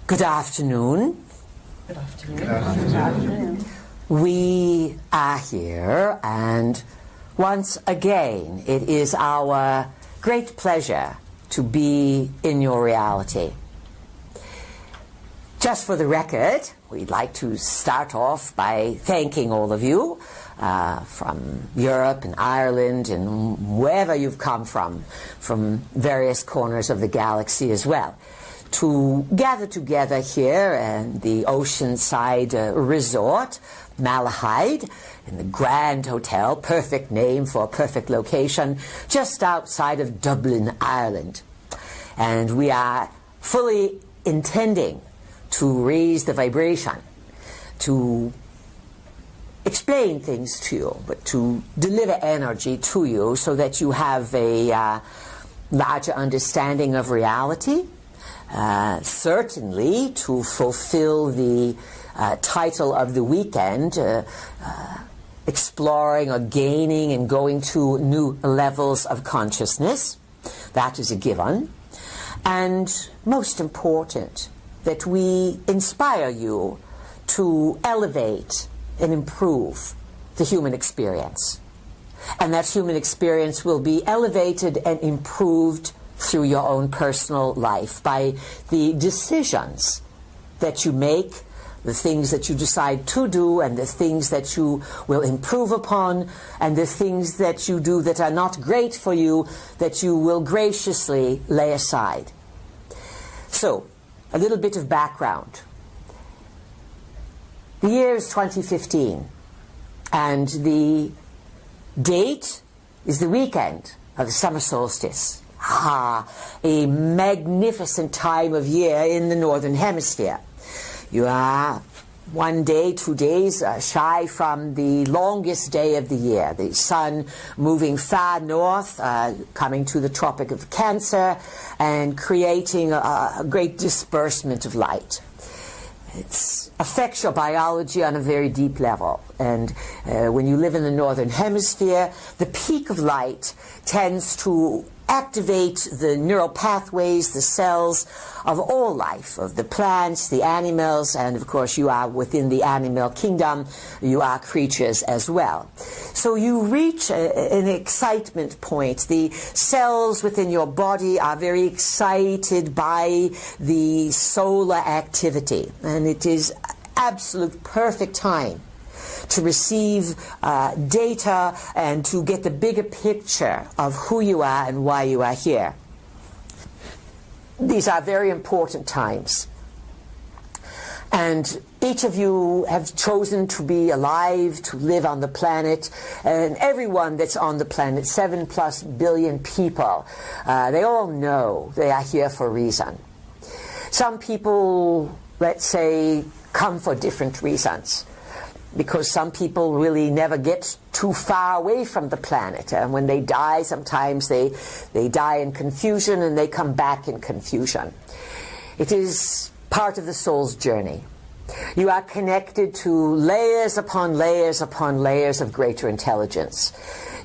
Good afternoon. Good afternoon. Good afternoon. We are here, and once again, it is our great pleasure to be in your reality. Just for the record, we'd like to start off by thanking all of you from Europe and Ireland and wherever you've come from various corners of the galaxy as well, to gather together here in the Oceanside Resort, Malahide, in the Grand Hotel, perfect name for a perfect location, just outside of Dublin, Ireland. And we are fully intending to raise the vibration, to explain things to you, but to deliver energy to you so that you have a larger understanding of reality. Certainly to fulfill the title of the weekend, exploring or gaining and going to new levels of consciousness. That is a given. And most important, that we inspire you to elevate and improve the human experience. And that human experience will be elevated and improved through your own personal life by the decisions that you make, the things that you decide to do, and the things that you will improve upon, and the things that you do that are not great for you, that you will graciously lay aside. So, a little bit of background. The year is 2015, and the date is the weekend of the summer solstice. A magnificent time of year in the Northern Hemisphere. You are 1 day, 2 days shy from the longest day of the year. The sun moving far north, coming to the Tropic of Cancer, and creating a great disbursement of light. It affects your biology on a very deep level. And when you live in the Northern Hemisphere, the peak of light tends to activate the neural pathways, the cells of all life, of the plants, the animals, and of course you are within the animal kingdom, you are creatures as well. So you reach an excitement point. The cells within your body are very excited by the solar activity, and it is absolute perfect time to receive data and to get the bigger picture of who you are and why you are here. These are very important times. And each of you have chosen to be alive, to live on the planet, and everyone that's on the planet, 7+ billion people, they all know they are here for a reason. Some people, let's say, come for different reasons, because some people really never get too far away from the planet. And when they die, sometimes they die in confusion and they come back in confusion. It is part of the soul's journey. You are connected to layers upon layers upon layers of greater intelligence.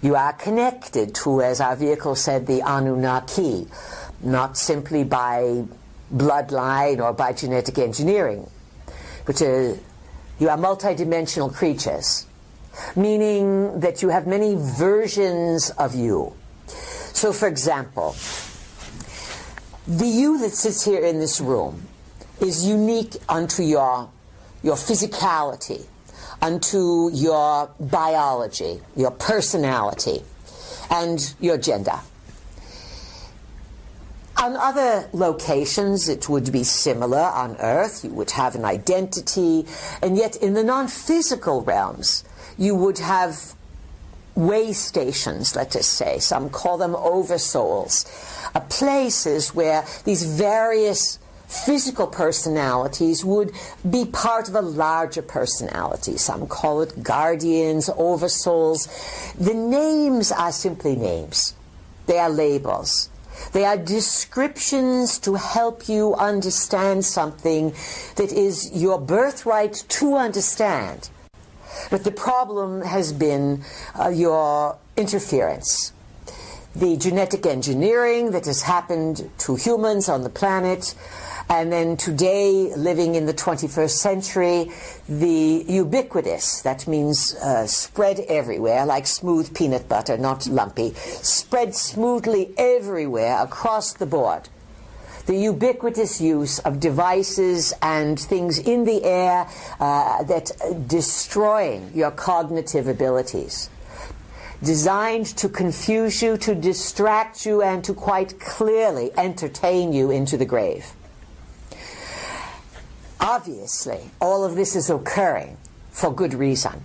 You are connected to, as our vehicle said, the Anunnaki, not simply by bloodline or by genetic engineering, which is you are multidimensional creatures, meaning that you have many versions of you. So, for example, the you that sits here in this room is unique unto your physicality, unto your biology, your personality, and your gender. On other locations, it would be similar. On Earth, you would have an identity, and yet in the non-physical realms, you would have way stations, let us say. Some call them oversouls, places where these various physical personalities would be part of a larger personality. Some call it guardians, oversouls. The names are simply names. They are labels. They are descriptions to help you understand something that is your birthright to understand. But the problem has been your interference. The genetic engineering that has happened to humans on the planet, And then today, living in the 21st century, the ubiquitous, that means spread everywhere, like smooth peanut butter, not lumpy, spread smoothly everywhere across the board. The ubiquitous use of devices and things in the air that destroying your cognitive abilities, designed to confuse you, to distract you, and to quite clearly entertain you into the grave. Obviously, all of this is occurring for good reason.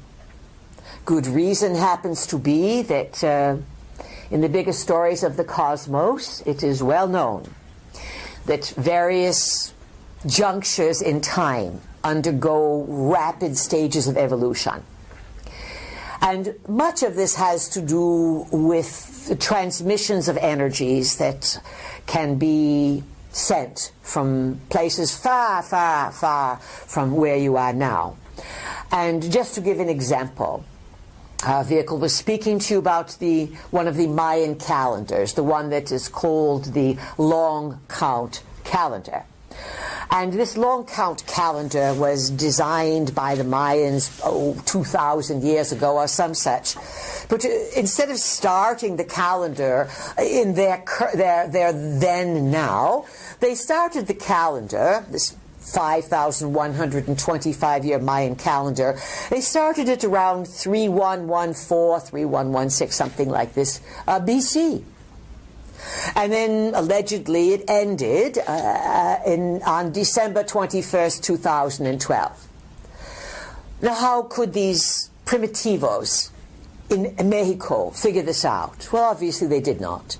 Good reason happens to be that in the biggest stories of the cosmos, it is well known that various junctures in time undergo rapid stages of evolution. And much of this has to do with the transmissions of energies that can be sent from places far, far, far from where you are now. And just to give an example, our vehicle was speaking to you about one of the Mayan calendars, the one that is called the long count calendar. And this long count calendar was designed by the Mayans 2,000 years ago or some such. But instead of starting the calendar in their then now, they started the calendar, this 5,125-year Mayan calendar. They started it around 3114, 3116, something like this, BC. And then allegedly it ended on December 21st, 2012. Now, how could these primitivos in Mexico figure this out? Well, obviously they did not.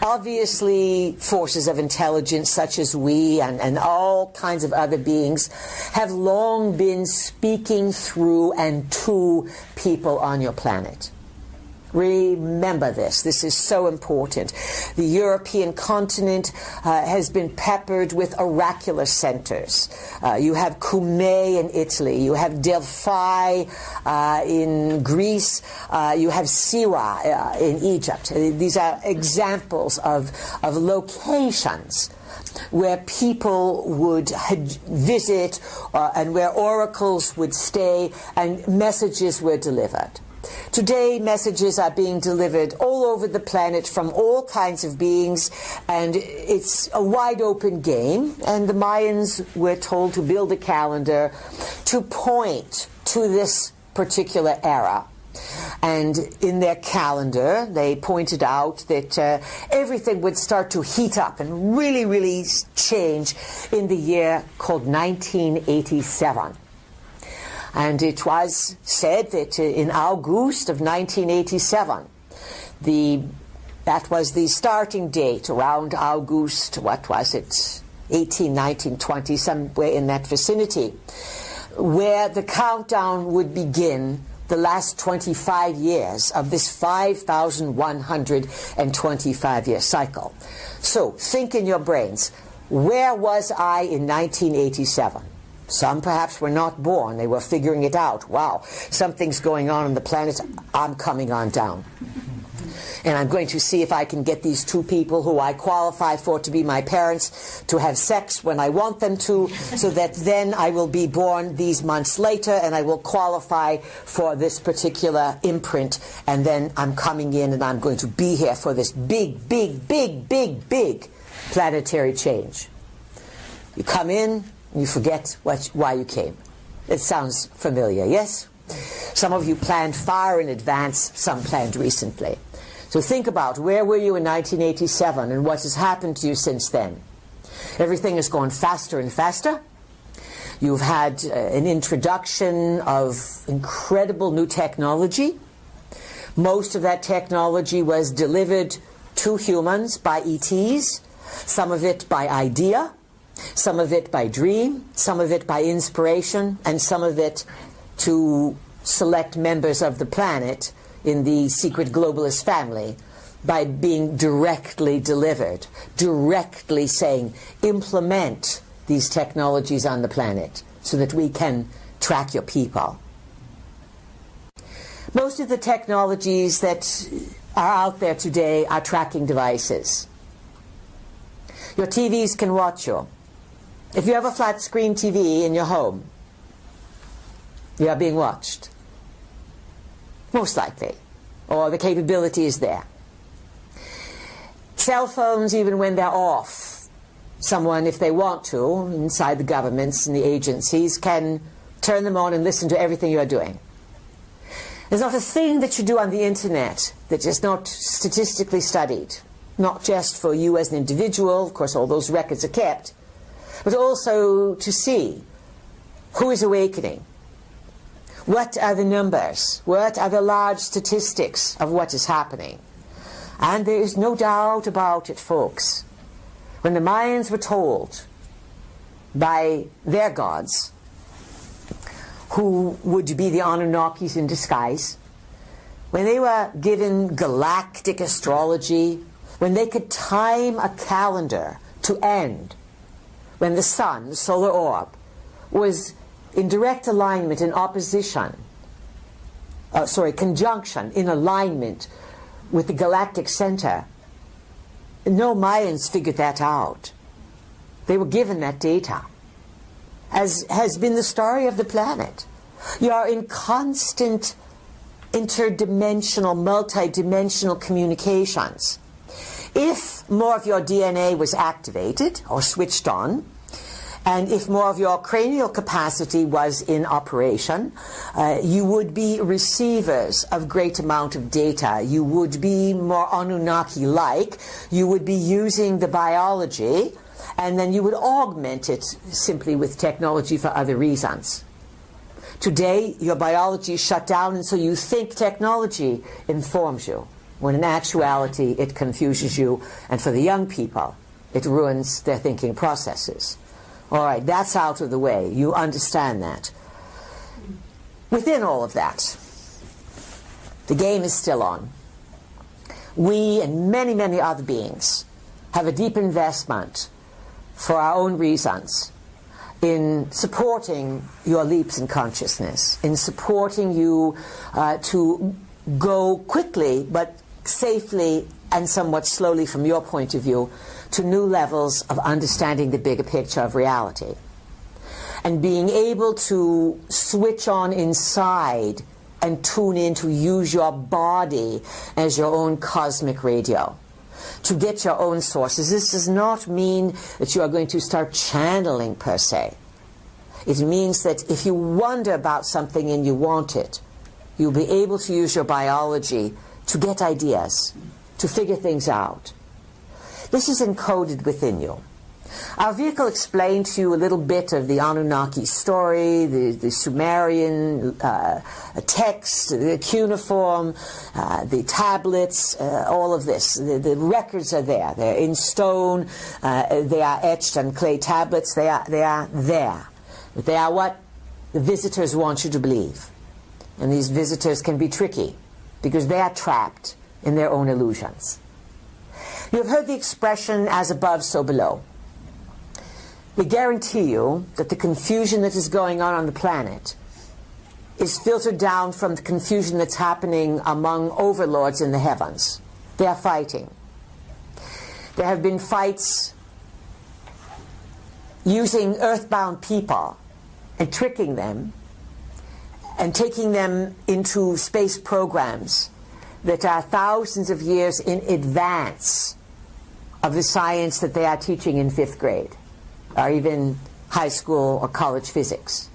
Obviously, forces of intelligence such as we and all kinds of other beings have long been speaking through and to people on your planet. Remember this. This is so important. The European continent has been peppered with oracular centers. You have Cumae in Italy. You have Delphi in Greece. You have Siwa in Egypt. These are examples of locations where people would visit and where oracles would stay and messages were delivered. Today, messages are being delivered all over the planet from all kinds of beings, and it's a wide-open game. And the Mayans were told to build a calendar to point to this particular era. And in their calendar, they pointed out that everything would start to heat up and really, really change in the year called 1987. And it was said that in August of 1987, that was the starting date, around August, what was it, 18, 19, 20, somewhere in that vicinity, where the countdown would begin the last 25 years of this 5,125-year cycle. So think in your brains, where was I in 1987? Some perhaps were not born. They were figuring it out. Wow, something's going on the planet. I'm coming on down. And I'm going to see if I can get these two people who I qualify for to be my parents to have sex when I want them to, so that then I will be born these months later and I will qualify for this particular imprint, and then I'm coming in and I'm going to be here for this big, big, big, big, big planetary change. You come in, you forget why you came. It sounds familiar, yes? Some of you planned far in advance, some planned recently. So think about, where were you in 1987 and what has happened to you since then? Everything has gone faster and faster. You've had an introduction of incredible new technology. Most of that technology was delivered to humans by ETs, some of it by idea, some of it by dream, some of it by inspiration, and some of it to select members of the planet in the secret globalist family by being directly delivered, directly saying, implement these technologies on the planet so that we can track your people. Most of the technologies that are out there today are tracking devices. Your TVs can watch you. If you have a flat screen TV in your home, you are being watched. Most likely. Or the capability is there. Cell phones, even when they're off, someone, if they want to, inside the governments and the agencies, can turn them on and listen to everything you are doing. There's not a thing that you do on the internet that is not statistically studied. Not just for you as an individual, of course all those records are kept, but also to see who is awakening. What are the numbers? What are the large statistics of what is happening? And there is no doubt about it, folks. When the Mayans were told by their gods, who would be the Anunnakis in disguise, when they were given galactic astrology, when they could time a calendar to end, when the sun, the solar orb, was in direct alignment, in opposition, conjunction, in alignment with the galactic center, no Mayans figured that out. They were given that data, as has been the story of the planet. You are in constant interdimensional, multidimensional communications. If more of your DNA was activated or switched on, and if more of your cranial capacity was in operation, you would be receivers of great amount of data. You would be more Anunnaki-like. You would be using the biology, and then you would augment it simply with technology for other reasons. Today, your biology is shut down, and so you think technology informs you, when in actuality it confuses you, and for the young people, it ruins their thinking processes. All right, that's out of the way. You understand that. Within all of that, the game is still on. We and many, many other beings have a deep investment for our own reasons in supporting your leaps in consciousness, in supporting you to go quickly but safely and somewhat slowly from your point of view to new levels of understanding the bigger picture of reality. And being able to switch on inside and tune in to use your body as your own cosmic radio, to get your own sources. This does not mean that you are going to start channeling per se. It means that if you wonder about something and you want it, you'll be able to use your biology to get ideas, to figure things out. This is encoded within you. Our vehicle explained to you a little bit of the Anunnaki story, the Sumerian text, the cuneiform, the tablets, all of this. The records are there. They're in stone. They are etched on clay tablets. They are there. But they are what the visitors want you to believe. And these visitors can be tricky because they are trapped in their own illusions. You have heard the expression, as above, so below. We guarantee you that the confusion that is going on the planet is filtered down from the confusion that's happening among overlords in the heavens. They are fighting. There have been fights using earthbound people and tricking them and taking them into space programs that are thousands of years in advance of the science that they are teaching in 5th grade, or even high school or college physics.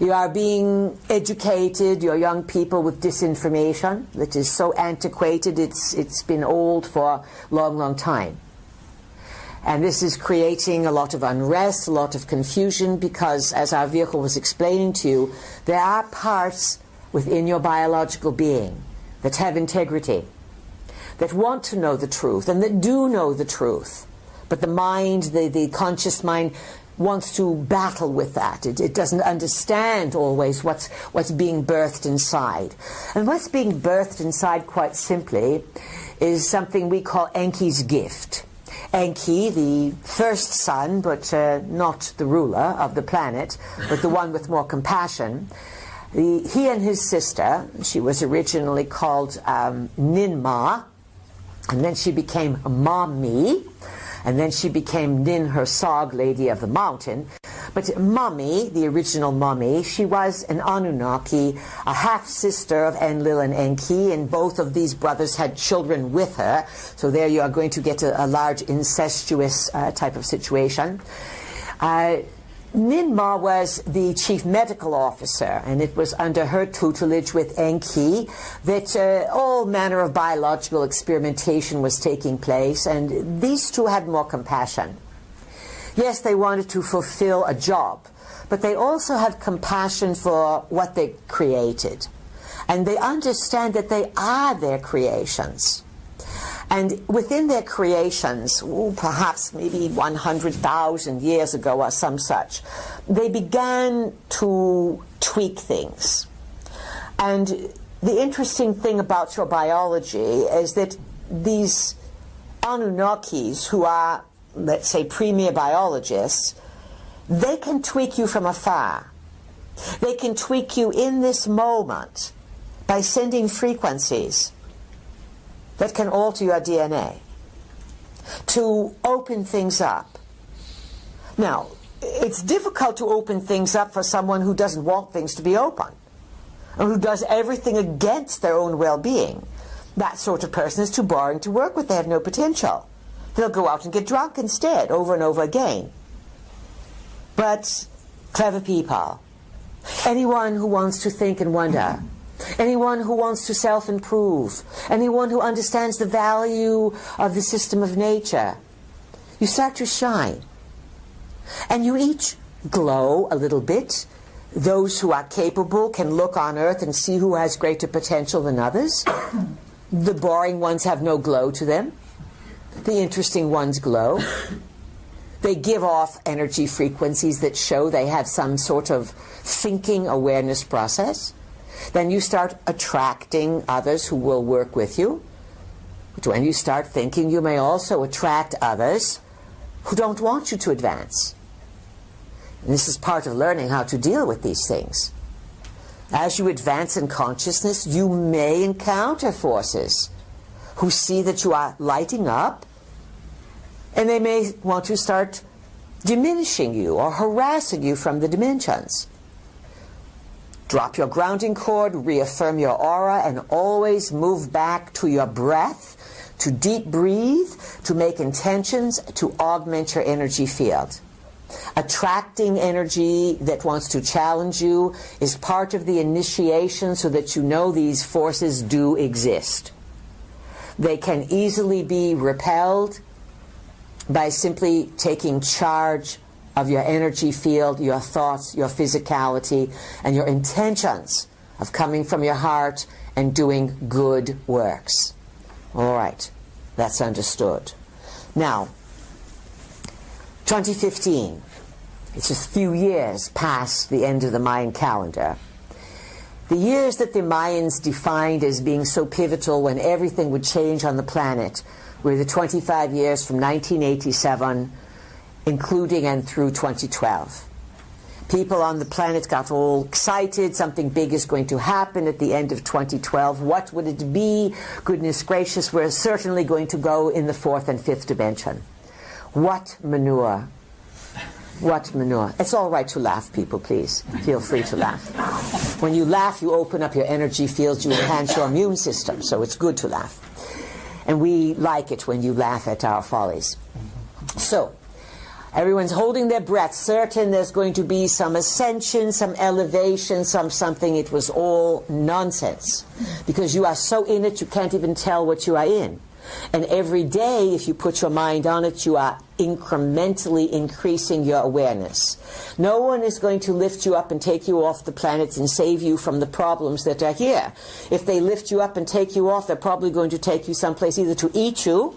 You are being educated, your young people, with disinformation that is so antiquated, it's been old for a long, long time. And this is creating a lot of unrest, a lot of confusion, because, as our vehicle was explaining to you, there are parts within your biological being that have integrity, that want to know the truth, and that do know the truth. But the mind, the conscious mind, wants to battle with that. It doesn't understand always what's being birthed inside. And what's being birthed inside, quite simply, is something we call Enki's gift. Enki, the first son, but not the ruler of the planet, but the one with more compassion, he and his sister, she was originally called Ninma, and then she became Mami, and then she became Nin Hersog, Lady of the Mountain. But Mummy, the original Mummy, she was an Anunnaki, a half-sister of Enlil and Enki, and both of these brothers had children with her. So there you are going to get a large incestuous type of situation. Ninmah was the chief medical officer, and it was under her tutelage with Enki that all manner of biological experimentation was taking place, and these two had more compassion. Yes, they wanted to fulfill a job, but they also have compassion for what they created. And they understand that they are their creations. And within their creations, perhaps maybe 100,000 years ago or some such, they began to tweak things. And the interesting thing about your biology is that these Anunnakis, who are, let's say, premier biologists, they can tweak you from afar. They can tweak you in this moment by sending frequencies that can alter your DNA to open things up. Now, it's difficult to open things up for someone who doesn't want things to be open, or who does everything against their own well-being. That sort of person is too boring to work with. They have no potential. They'll go out and get drunk instead, over and over again. But clever people, anyone who wants to think and wonder, anyone who wants to self-improve, anyone who understands the value of the system of nature, you start to shine. And you each glow a little bit. Those who are capable can look on Earth and see who has greater potential than others. The boring ones have no glow to them. The interesting ones glow. They give off energy frequencies that show they have some sort of thinking awareness process. Then you start attracting others who will work with you. But when you start thinking, you may also attract others who don't want you to advance. And this is part of learning how to deal with these things. As you advance in consciousness, you may encounter forces who see that you are lighting up, and they may want to start diminishing you or harassing you from the dimensions. Drop your grounding cord, reaffirm your aura, and always move back to your breath, to deep breathe, to make intentions, to augment your energy field. Attracting energy that wants to challenge you is part of the initiation, so that you know these forces do exist. They can easily be repelled by simply taking charge of your energy field, your thoughts, your physicality, and your intentions of coming from your heart and doing good works. All right, that's understood. Now, 2015, it's a few years past the end of the Mayan calendar. The years that the Mayans defined as being so pivotal when everything would change on the planet were the 25 years from 1987, including and through 2012. People on the planet got all excited. Something big is going to happen at the end of 2012. What would it be? Goodness gracious, we're certainly going to go in the fourth and fifth dimension. What manure? What manure? It's all right to laugh, people, please. Feel free to laugh. When you laugh, you open up your energy fields, you enhance your immune system, so it's good to laugh. And we like it when you laugh at our follies. So, everyone's holding their breath, certain there's going to be some ascension, some elevation, something. It was all nonsense. Because you are so in it, you can't even tell what you are in. And every day, if you put your mind on it, you are incrementally increasing your awareness. No one is going to lift you up and take you off the planet and save you from the problems that are here. If they lift you up and take you off, they're probably going to take you someplace either to eat you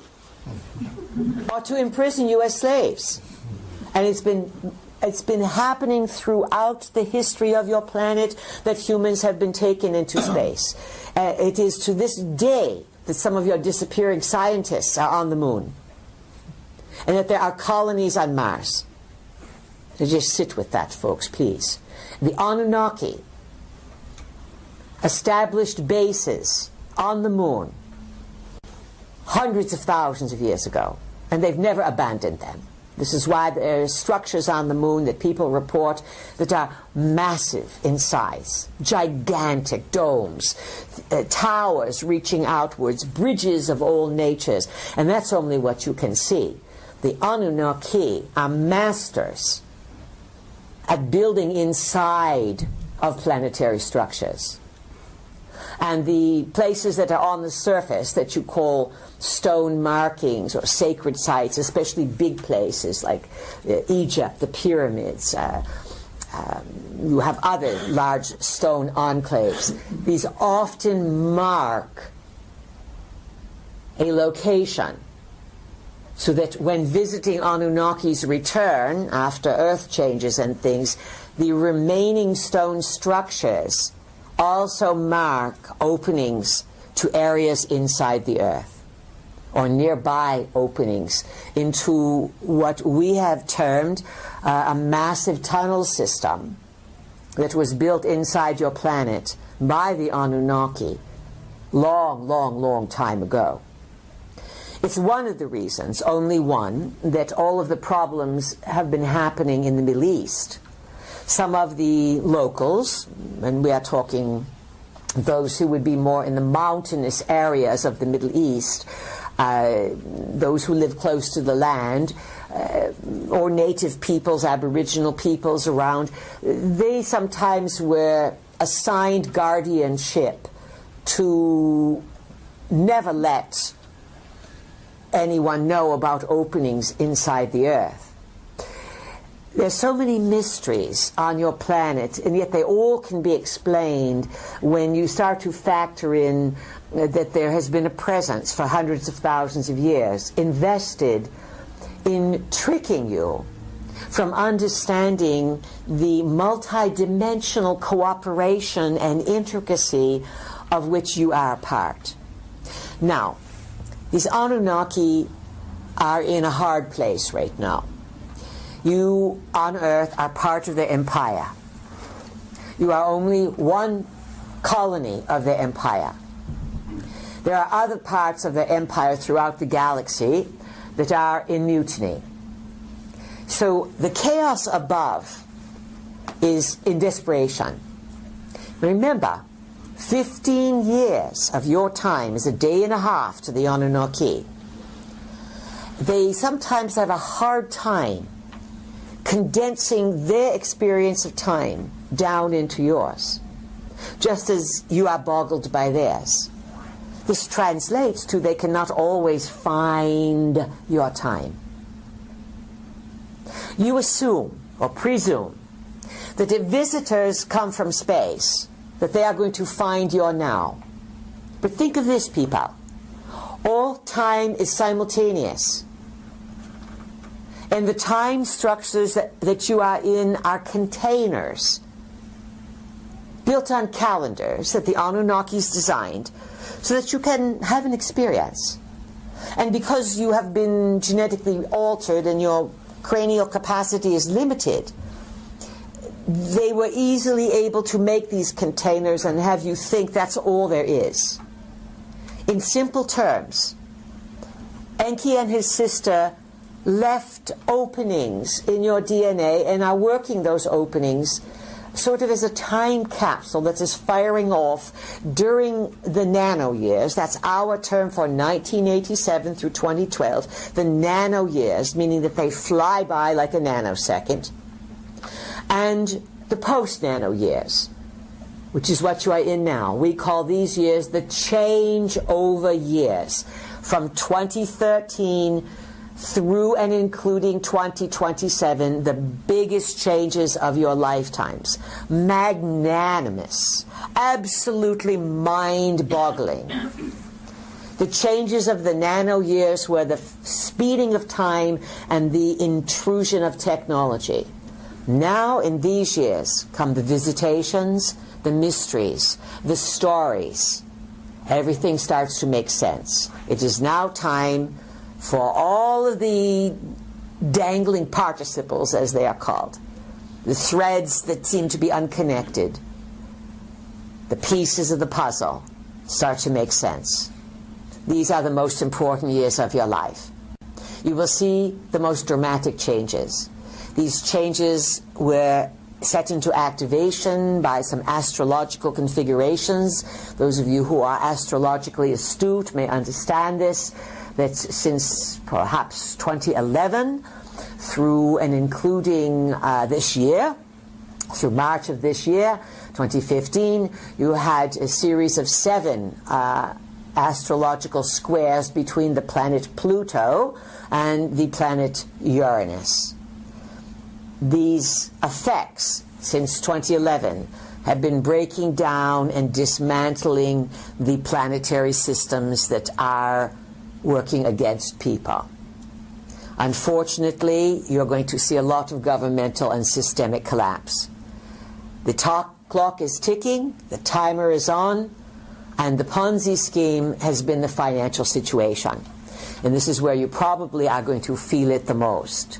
or to imprison you as slaves. And it's been happening throughout the history of your planet that humans have been taken into space. It is to this day that some of your disappearing scientists are on the moon, and that there are colonies on Mars. So just sit with that, folks, please. The Anunnaki established bases on the moon hundreds of thousands of years ago, and they've never abandoned them. This is why there are structures on the moon that people report that are massive in size, gigantic domes, towers reaching outwards, bridges of all natures, and that's only what you can see. The Anunnaki are masters at building inside of planetary structures. And the places that are on the surface that you call stone markings or sacred sites, especially big places like Egypt, the pyramids, you have other large stone enclaves. These often mark a location so that when visiting Anunnaki's return after Earth changes and things, the remaining stone structures also mark openings to areas inside the Earth, or nearby openings into what we have termed a massive tunnel system that was built inside your planet by the Anunnaki long time ago. It's one of the reasons, only one, that all of the problems have been happening in the Middle East. Some of the locals, and we are talking those who would be more in the mountainous areas of the Middle East, those who live close to the land, or native peoples, aboriginal peoples around, they sometimes were assigned guardianship to never let anyone know about openings inside the Earth. There's so many mysteries on your planet, and yet they all can be explained when you start to factor in that there has been a presence for hundreds of thousands of years invested in tricking you from understanding the multidimensional cooperation and intricacy of which you are a part. Now, these Anunnaki are in a hard place right now. You on Earth are part of the empire. You are only one colony of the empire. There are other parts of the empire throughout the galaxy that are in mutiny. So the chaos above is in desperation. Remember, 15 years of your time is a day and a half to the Anunnaki. They sometimes have a hard time condensing their experience of time down into yours, just as you are boggled by theirs. This translates to they cannot always find your time. You assume or presume that if visitors come from space, that they are going to find your now. But think of this, people. All time is simultaneous. And the time structures that you are in are containers built on calendars that the Anunnakis designed so that you can have an experience. And because you have been genetically altered and your cranial capacity is limited, they were easily able to make these containers and have you think that's all there is. In simple terms, Enki and his sister left openings in your DNA and are working those openings sort of as a time capsule that is firing off during the nano years. That's our term for 1987 through 2012. The nano years, meaning that they fly by like a nanosecond. And the post-nano years, which is what you are in now. We call these years the changeover years, from 2013 through and including 2027, the biggest changes of your lifetimes. Magnanimous, absolutely mind-boggling. The changes of the nano years were the speeding of time and the intrusion of technology. Now, in these years, come the visitations, the mysteries, the stories. Everything starts to make sense. It is now time for all of the dangling participles, as they are called, the threads that seem to be unconnected, the pieces of the puzzle start to make sense. These are the most important years of your life. you will see the most dramatic changes. These changes were set into activation by some astrological configurations. Those of you who are astrologically astute may understand this, that since perhaps 2011 through and including this year, through March of this year, 2015, you had a series of 7 astrological squares between the planet Pluto and the planet Uranus. These effects, since 2011, have been breaking down and dismantling the planetary systems that are working against people. Unfortunately, you're going to see a lot of governmental and systemic collapse. The clock is ticking, the timer is on, and the Ponzi scheme has been the financial situation. And this is where you probably are going to feel it the most.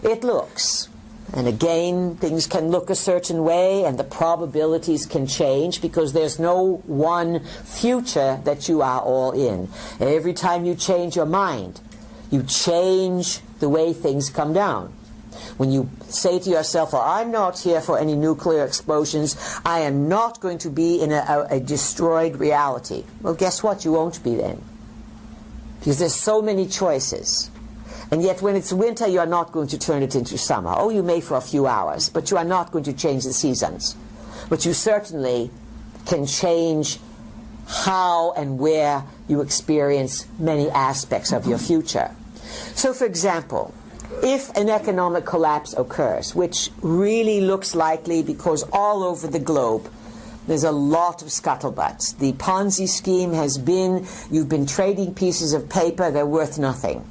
It looks, and again, things can look a certain way and the probabilities can change because there's no one future that you are all in. Every time you change your mind, you change the way things come down. When you say to yourself, well, I'm not here for any nuclear explosions, I am not going to be in a destroyed reality. Well, guess what? You won't be then. Because there's so many choices. And yet when it's winter, you are not going to turn it into summer. Oh, you may for a few hours, but you are not going to change the seasons. But you certainly can change how and where you experience many aspects of your future. So, for example, if an economic collapse occurs, which really looks likely because all over the globe there's a lot of scuttlebutt. The Ponzi scheme has been, you've been trading pieces of paper, they're worth nothing.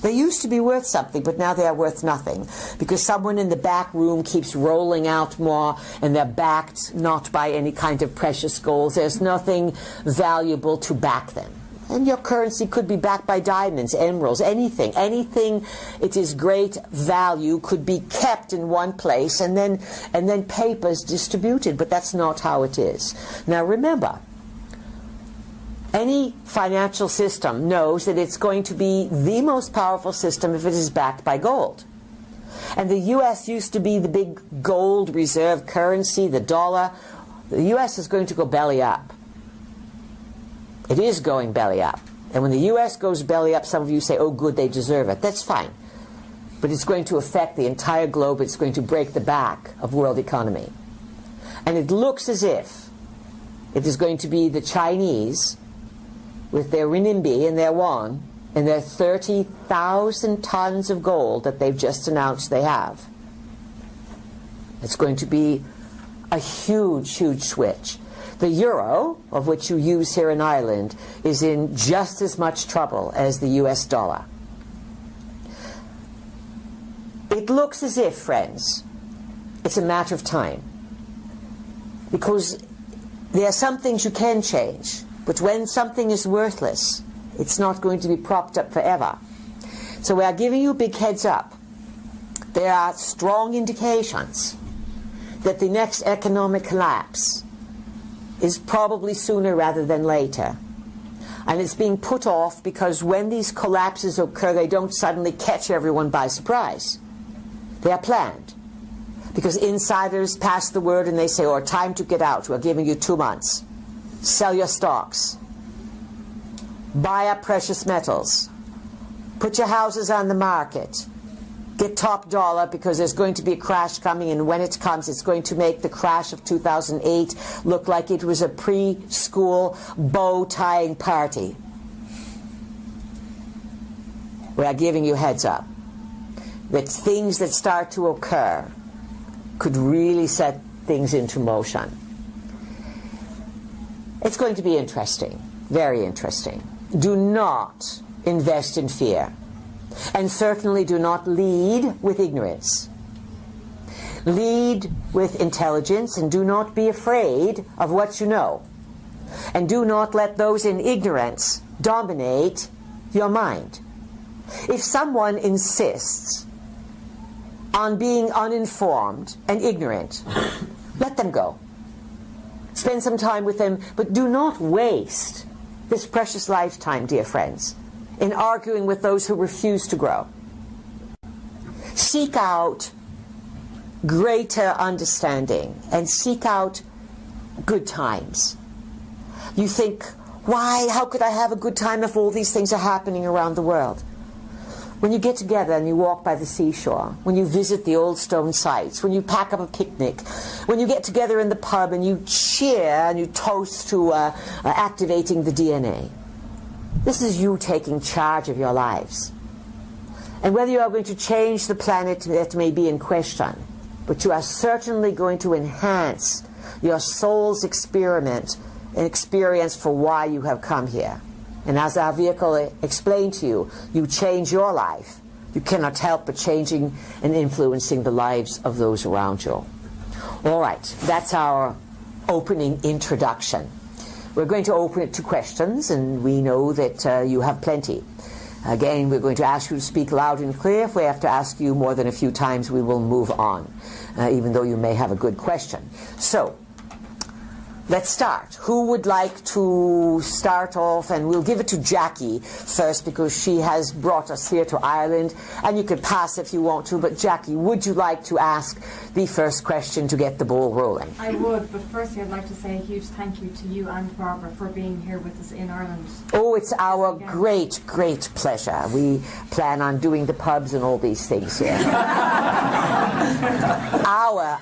They used to be worth something, but now they are worth nothing because someone in the back room keeps rolling out more and they're backed not by any kind of precious gold. There's nothing valuable to back them. And your currency could be backed by diamonds, emeralds, anything. Anything it is great value could be kept in one place and then papers distributed, but that's not how it is. Now remember, any financial system knows that it's going to be the most powerful system if it is backed by gold. And the U.S. used to be the big gold reserve currency, the dollar. The U.S. is going to go belly up. It is going belly up. And when the U.S. goes belly up, some of you say, oh good, they deserve it. That's fine. But it's going to affect the entire globe. It's going to break the back of world economy. And it looks as if it is going to be the Chinese with their renminbi and their yuan and their 30,000 tons of gold that they've just announced they have. It's going to be a huge, huge switch. The euro, of which you use here in Ireland, is in just as much trouble as the US dollar. It looks as if, friends, it's a matter of time. Because there are some things you can change, but when something is worthless, it's not going to be propped up forever. So we are giving you a big heads up. There are strong indications that the next economic collapse is probably sooner rather than later. And it's being put off because when these collapses occur, they don't suddenly catch everyone by surprise. They are planned. Because insiders pass the word and they say, oh, time to get out. We're giving you 2 months. Sell your stocks. Buy up precious metals. Put your houses on the market. Get top dollar because there's going to be a crash coming, and when it comes, it's going to make the crash of 2008 look like it was a preschool bow-tying party. We are giving you heads up that things that start to occur could really set things into motion. It's going to be interesting, very interesting. Do not invest in fear. And certainly do not lead with ignorance. Lead with intelligence and do not be afraid of what you know. And do not let those in ignorance dominate your mind. If someone insists on being uninformed and ignorant, let them go. Spend some time with them, but do not waste this precious lifetime, dear friends, in arguing with those who refuse to grow. Seek out greater understanding and seek out good times. You think, why? How could I have a good time if all these things are happening around the world? When you get together and you walk by the seashore, when you visit the old stone sites, when you pack up a picnic, when you get together in the pub and you cheer and you toast to activating the DNA, this is you taking charge of your lives. And whether you are going to change the planet, that may be in question, but you are certainly going to enhance your soul's experience for why you have come here. And as our vehicle explained to you, you change your life. You cannot help but changing and influencing the lives of those around you. All right, that's our opening introduction. We're going to open it to questions, and we know that you have plenty. Again, we're going to ask you to speak loud and clear. If we have to ask you more than a few times, we will move on, even though you may have a good question. So, let's start. Who would like to start off? And we'll give it to Jackie first because she has brought us here to Ireland. And you can pass if you want to. But Jackie, would you like to ask the first question to get the ball rolling? I would, but firstly I'd like to say a huge thank you to you and Barbara for being here with us in Ireland. Oh, it's our great, great pleasure. We plan on doing the pubs and all these things here.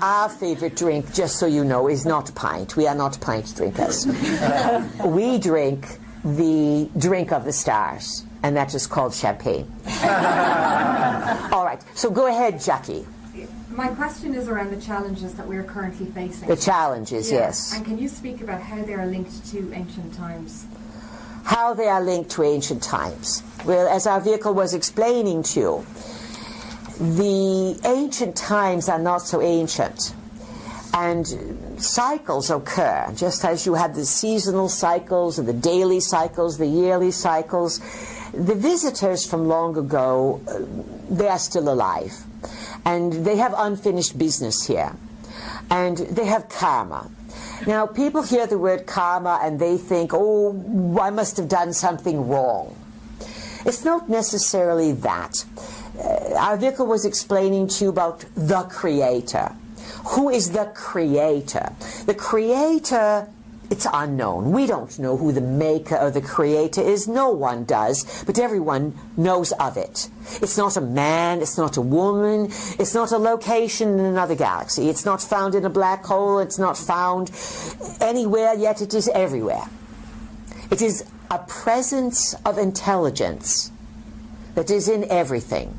Our favorite drink, just so you know, is not pint. We are not pint drinkers. We drink the drink of the stars, and that is called champagne. All right, so go ahead, Jackie. My question is around the challenges that we're currently facing. The challenges, yes. And can you speak about how they are linked to ancient times? How they are linked to ancient times. Well, as our vehicle was explaining to you, the ancient times are not so ancient. And cycles occur, just as you have the seasonal cycles, and the daily cycles, the yearly cycles. The visitors from long ago, they are still alive. And they have unfinished business here. And they have karma. Now, people hear the word karma and they think, oh, I must have done something wrong. It's not necessarily that. Our vehicle was explaining to you about the Creator. Who is the Creator? The Creator, it's unknown. We don't know who the maker or the Creator is. No one does, but everyone knows of it. It's not a man, it's not a woman, it's not a location in another galaxy. It's not found in a black hole, it's not found anywhere, yet it is everywhere. It is a presence of intelligence that is in everything.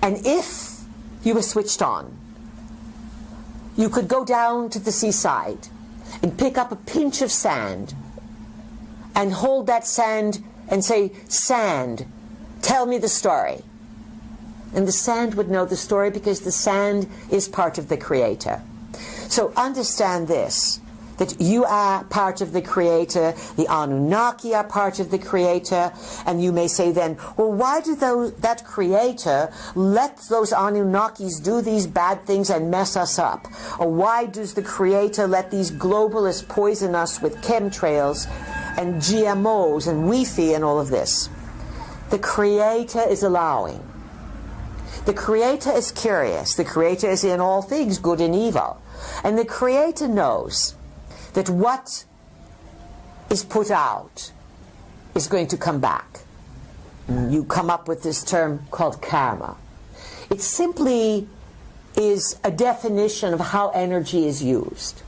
And if you were switched on, you could go down to the seaside and pick up a pinch of sand and hold that sand and say, "Sand, tell me the story." And the sand would know the story because the sand is part of the Creator. So understand this, that you are part of the Creator, the Anunnaki are part of the Creator, and you may say then, well, why do that Creator let those Anunnakis do these bad things and mess us up? Or why does the Creator let these globalists poison us with chemtrails and GMOs and Wi-Fi and all of this? The Creator is allowing. The Creator is curious. The Creator is in all things, good and evil. And the Creator knows that what is put out is going to come back. You come up with this term called karma. It simply is a definition of how energy is used.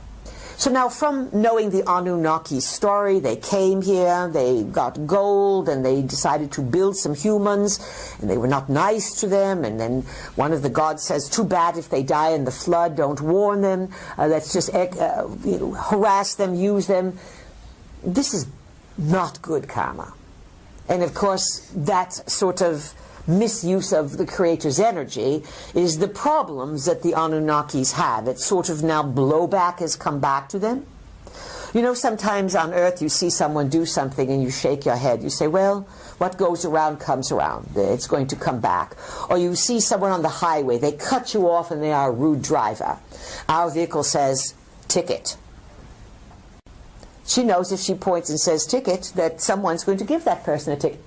So now, from knowing the Anunnaki story, they came here, they got gold, and they decided to build some humans, and they were not nice to them, and then one of the gods says, too bad if they die in the flood, don't warn them, let's just harass them, use them. This is not good karma. And of course, that sort of misuse of the Creator's energy is the problems that the Anunnakis have. It's sort of now blowback has come back to them. You know, sometimes on Earth you see someone do something and you shake your head. You say, well, what goes around comes around. It's going to come back. Or you see someone on the highway, they cut you off and they are a rude driver. Our vehicle says, ticket. She knows if she points and says ticket that someone's going to give that person a ticket.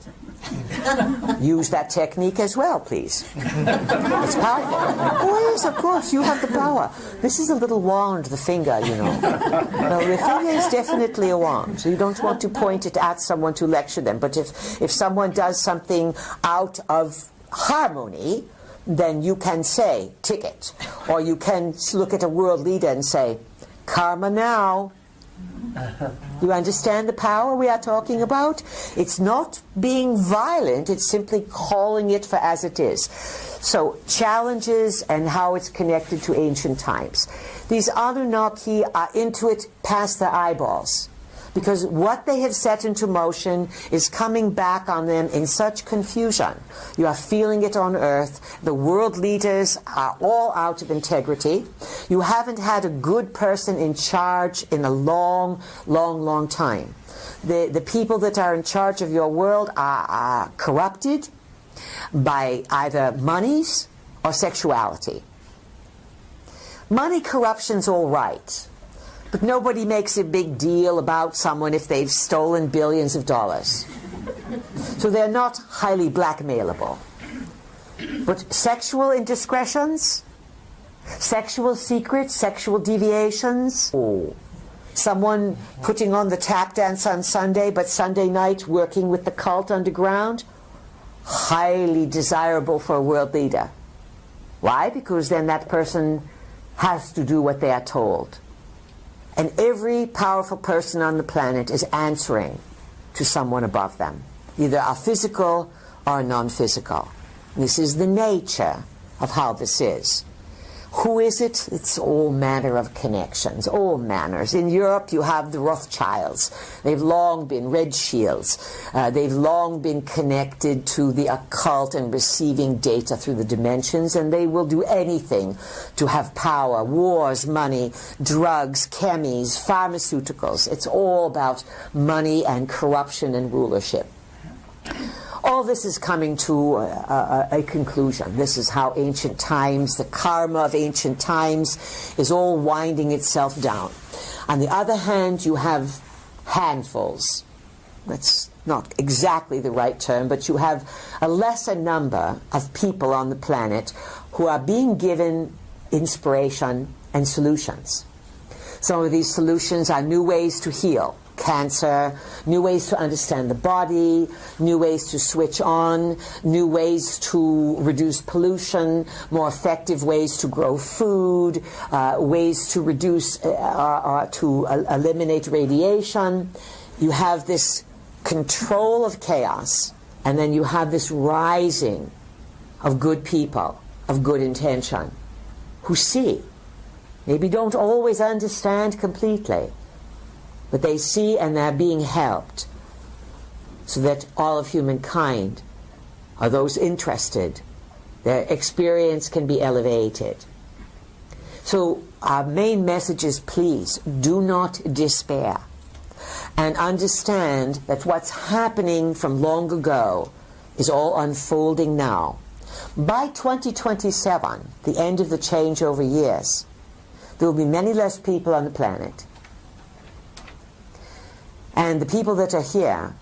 Use that technique as well, please. It's powerful. Oh yes, of course, you have the power. This is a little wand, the finger, you know. Well, the finger is definitely a wand. So you don't want to point it at someone to lecture them. But if someone does something out of harmony, then you can say, ticket. Or you can look at a world leader and say, karma now. You understand the power we are talking about? It's not being violent, it's simply calling it for as it is. So, challenges and how it's connected to ancient times. These Anunnaki are into it past their eyeballs, because what they have set into motion is coming back on them in such confusion. You are feeling it on Earth. The world leaders are all out of integrity. You haven't had a good person in charge in a long, long, long time. The people that are in charge of your world are corrupted by either monies or sexuality. Money corruption's all right. But nobody makes a big deal about someone if they've stolen billions of dollars. So they're not highly blackmailable. But sexual indiscretions, sexual secrets, sexual deviations, someone putting on the tap dance on Sunday, but Sunday night working with the cult underground, highly desirable for a world leader. Why? Because then that person has to do what they are told. And every powerful person on the planet is answering to someone above them, either a physical or a non-physical. This is the nature of how this is. Who is it? It's all manner of connections, all manners. In Europe, you have the Rothschilds. They've long been Red Shields. They've long been connected to the occult and receiving data through the dimensions, and they will do anything to have power. Wars, money, drugs, chemies, pharmaceuticals. It's all about money and corruption and rulership. All this is coming to a conclusion. This is how ancient times, the karma of ancient times, is all winding itself down. On the other hand, you have handfuls. That's not exactly the right term, but you have a lesser number of people on the planet who are being given inspiration and solutions. Some of these solutions are new ways to heal cancer, new ways to understand the body, new ways to switch on, new ways to reduce pollution, more effective ways to grow food, ways to reduce to eliminate radiation. You have this control of chaos, and then you have this rising of good people, of good intention, who see, maybe don't always understand completely, but they see and they're being helped, so that all of humankind, or those interested, their experience can be elevated. So our main message is, please do not despair, and understand that what's happening from long ago is all unfolding now. By 2027, the end of the changeover years, there will be many less people on the planet. And the people that are here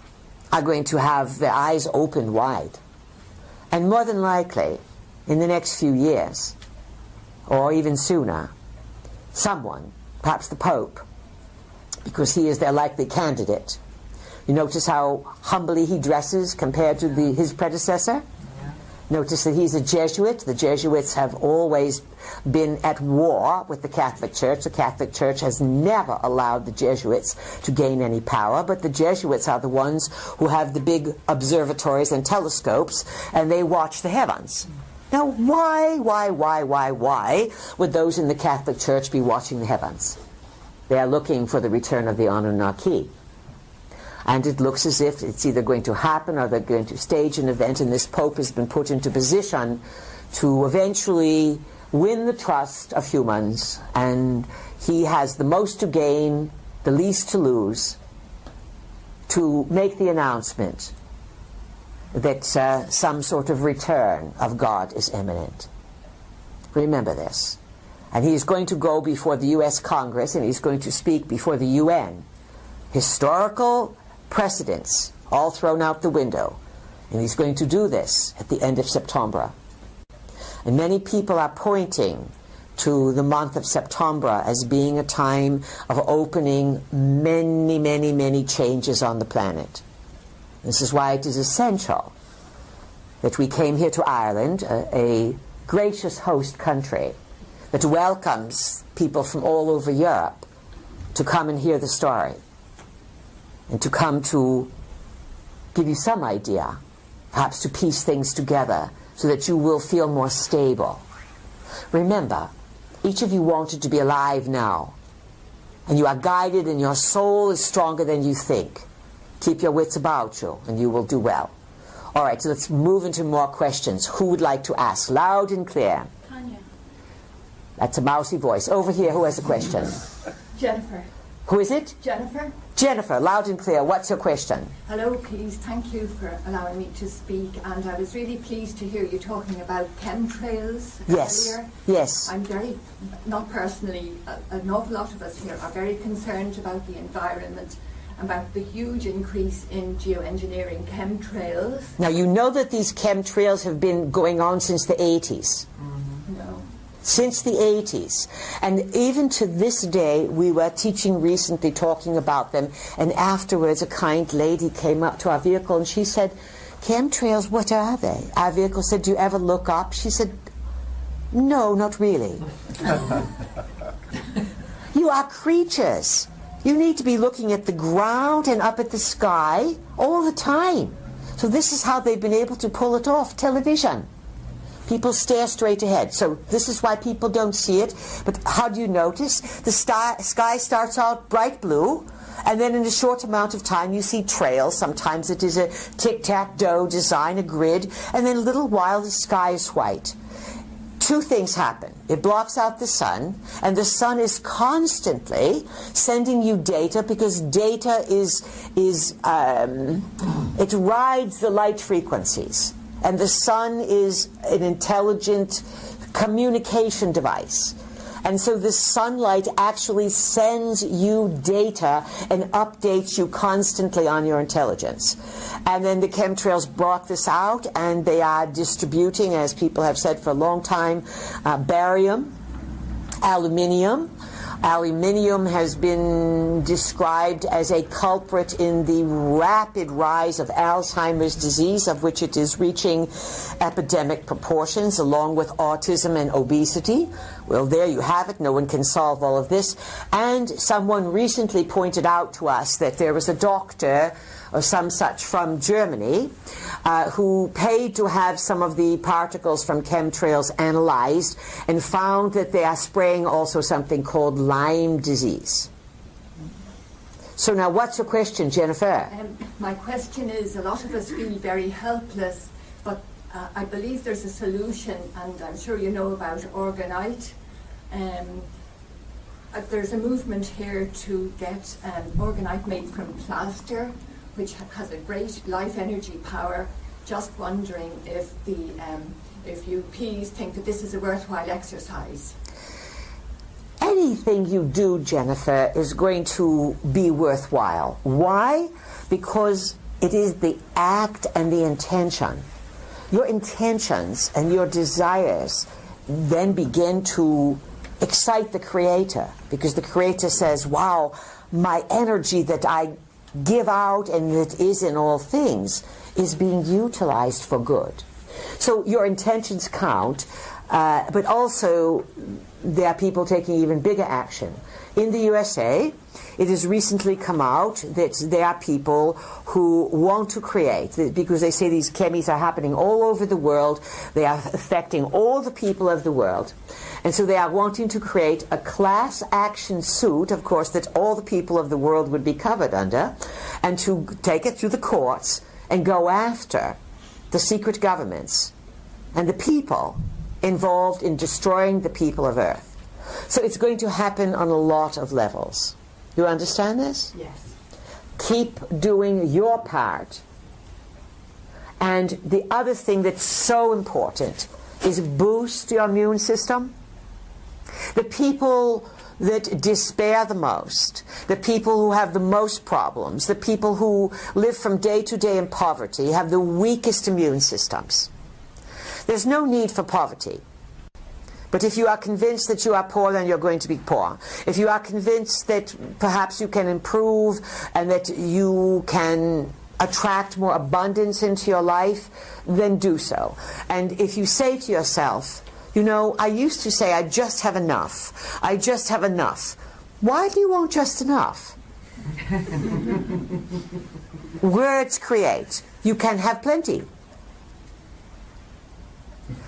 are going to have their eyes opened wide. And more than likely, in the next few years, or even sooner, someone, perhaps the Pope, because he is their likely candidate. You notice how humbly he dresses compared to his predecessor? Notice that he's a Jesuit. The Jesuits have always been at war with the Catholic Church. The Catholic Church has never allowed the Jesuits to gain any power, but the Jesuits are the ones who have the big observatories and telescopes, and they watch the heavens. Now, why would those in the Catholic Church be watching the heavens? They are looking for the return of the Anunnaki. And it looks as if it's either going to happen or they're going to stage an event, and this Pope has been put into position to eventually win the trust of humans, and he has the most to gain, the least to lose, to make the announcement that some sort of return of God is imminent. Remember this. And he's going to go before the U.S. Congress, and he's going to speak before the UN. Historical precedents all thrown out the window. And he's going to do this at the end of September. And many people are pointing to the month of September as being a time of opening many, many, many changes on the planet. This is why it is essential that we came here to Ireland, a gracious host country that welcomes people from all over Europe to come and hear the story and to come to give you some idea, perhaps to piece things together so that you will feel more stable. Remember, each of you wanted to be alive now, and you are guided and your soul is stronger than you think. Keep your wits about you and you will do well. All right, so let's move into more questions. Who would like to ask? Loud and clear. Tanya. That's a mousy voice. Over here, who has a question? Jennifer. Who is it? Jennifer. Jennifer, loud and clear. What's your question? Hello, please. Thank you for allowing me to speak. And I was really pleased to hear you talking about chemtrails earlier. Yes. I'm very, not personally, an awful lot of us here are very concerned about the environment, about the huge increase in geoengineering chemtrails. Now, you know that these chemtrails have been going on since the 80s. No. Since the 80s. And even to this day, we were teaching recently, talking about them, and afterwards a kind lady came up to our vehicle and she said, chemtrails, what are they? Our vehicle said, do you ever look up? She said, no, not really. You are creatures. You need to be looking at the ground and up at the sky all the time. So this is how they've been able to pull it off. Television. People stare straight ahead. So this is why people don't see it. But how do you notice? The sky starts out bright blue, and then in a short amount of time you see trails. Sometimes it is a tic-tac-toe design, a grid, and then a little while the sky is white. Two things happen. It blocks out the sun, and the sun is constantly sending you data because data it rides the light frequencies. And the sun is an intelligent communication device. And so the sunlight actually sends you data and updates you constantly on your intelligence. And then the chemtrails block this out, and they are distributing, as people have said for a long time, barium, aluminium. Aluminium has been described as a culprit in the rapid rise of Alzheimer's disease, of which it is reaching epidemic proportions, along with autism and obesity. Well, there you have it. No one can solve all of this. And someone recently pointed out to us that there was a doctor or some such from Germany who paid to have some of the particles from chemtrails analyzed and found that they are spraying also something called Lyme disease. So now what's your question, Jennifer? My question is, a lot of us feel very helpless, but I believe there's a solution, and I'm sure you know about Orgonite. There's a movement here to get Orgonite made from plaster, which has a great life energy power. Just wondering if you please think that this is a worthwhile exercise. Anything you do, Jennifer, is going to be worthwhile. Why? Because it is the act and the intention. Your intentions and your desires then begin to excite the Creator, because the Creator says, wow, my energy that I give out and that is in all things is being utilized for good. So your intentions count, but also there are people taking even bigger action. In the USA, it has recently come out that there are people who want to create, because they say these chemis are happening all over the world, they are affecting all the people of the world. And so they are wanting to create a class action suit, of course, that all the people of the world would be covered under, and to take it through the courts and go after the secret governments and the people involved in destroying the people of Earth. So it's going to happen on a lot of levels. You understand this? Yes. Keep doing your part. And the other thing that's so important is boost your immune system. The people that despair the most, the people who have the most problems, the people who live from day to day in poverty, have the weakest immune systems. There's no need for poverty. But if you are convinced that you are poor, then you're going to be poor. If you are convinced that perhaps you can improve and that you can attract more abundance into your life, then do so. And if you say to yourself, you know, I used to say I just have enough. I just have enough. Why do you want just enough? Words create. You can have plenty.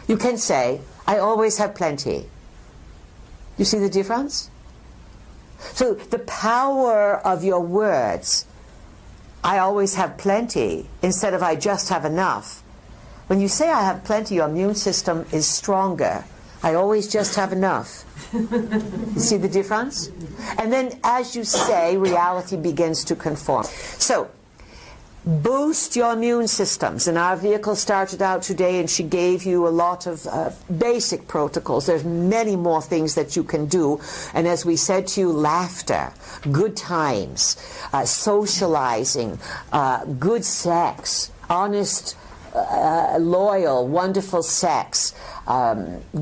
You can say, I always have plenty. You see the difference? So the power of your words, I always have plenty, instead of I just have enough. When you say I have plenty, your immune system is stronger. I always just have enough. You see the difference? And then as you say, reality begins to conform. So, boost your immune systems. And our vehicle started out today and she gave you a lot of basic protocols. There's many more things that you can do. And as we said to you, laughter, good times, socializing, good sex, honest, loyal, wonderful sex,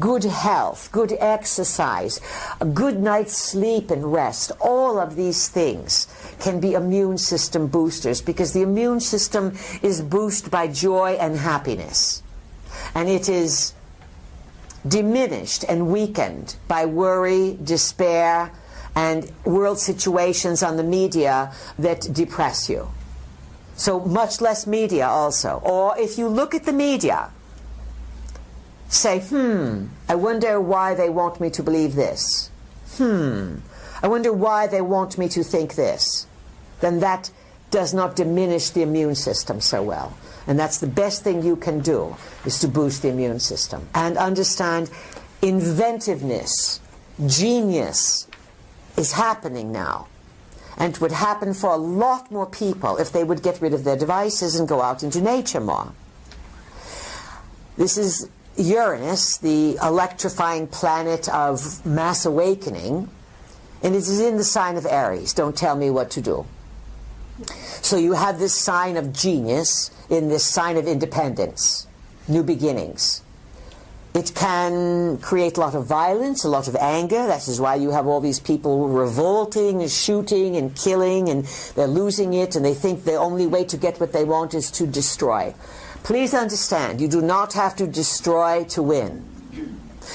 good health, good exercise, a good night's sleep and rest. All of these things can be immune system boosters, because the immune system is boosted by joy and happiness. And it is diminished and weakened by worry, despair, and world situations on the media that depress you. So much less media also. Or if you look at the media, say, I wonder why they want me to believe this. I wonder why they want me to think this. Then that does not diminish the immune system so well. And that's the best thing you can do, is to boost the immune system. And understand inventiveness, genius is happening now. And it would happen for a lot more people if they would get rid of their devices and go out into nature more. This is Uranus, the electrifying planet of mass awakening, and it is in the sign of Aries. Don't tell me what to do. So you have this sign of genius in this sign of independence, new beginnings. It can create a lot of violence, a lot of anger. That is why you have all these people revolting and shooting and killing, and they're losing it, and they think the only way to get what they want is to destroy. Please understand, you do not have to destroy to win.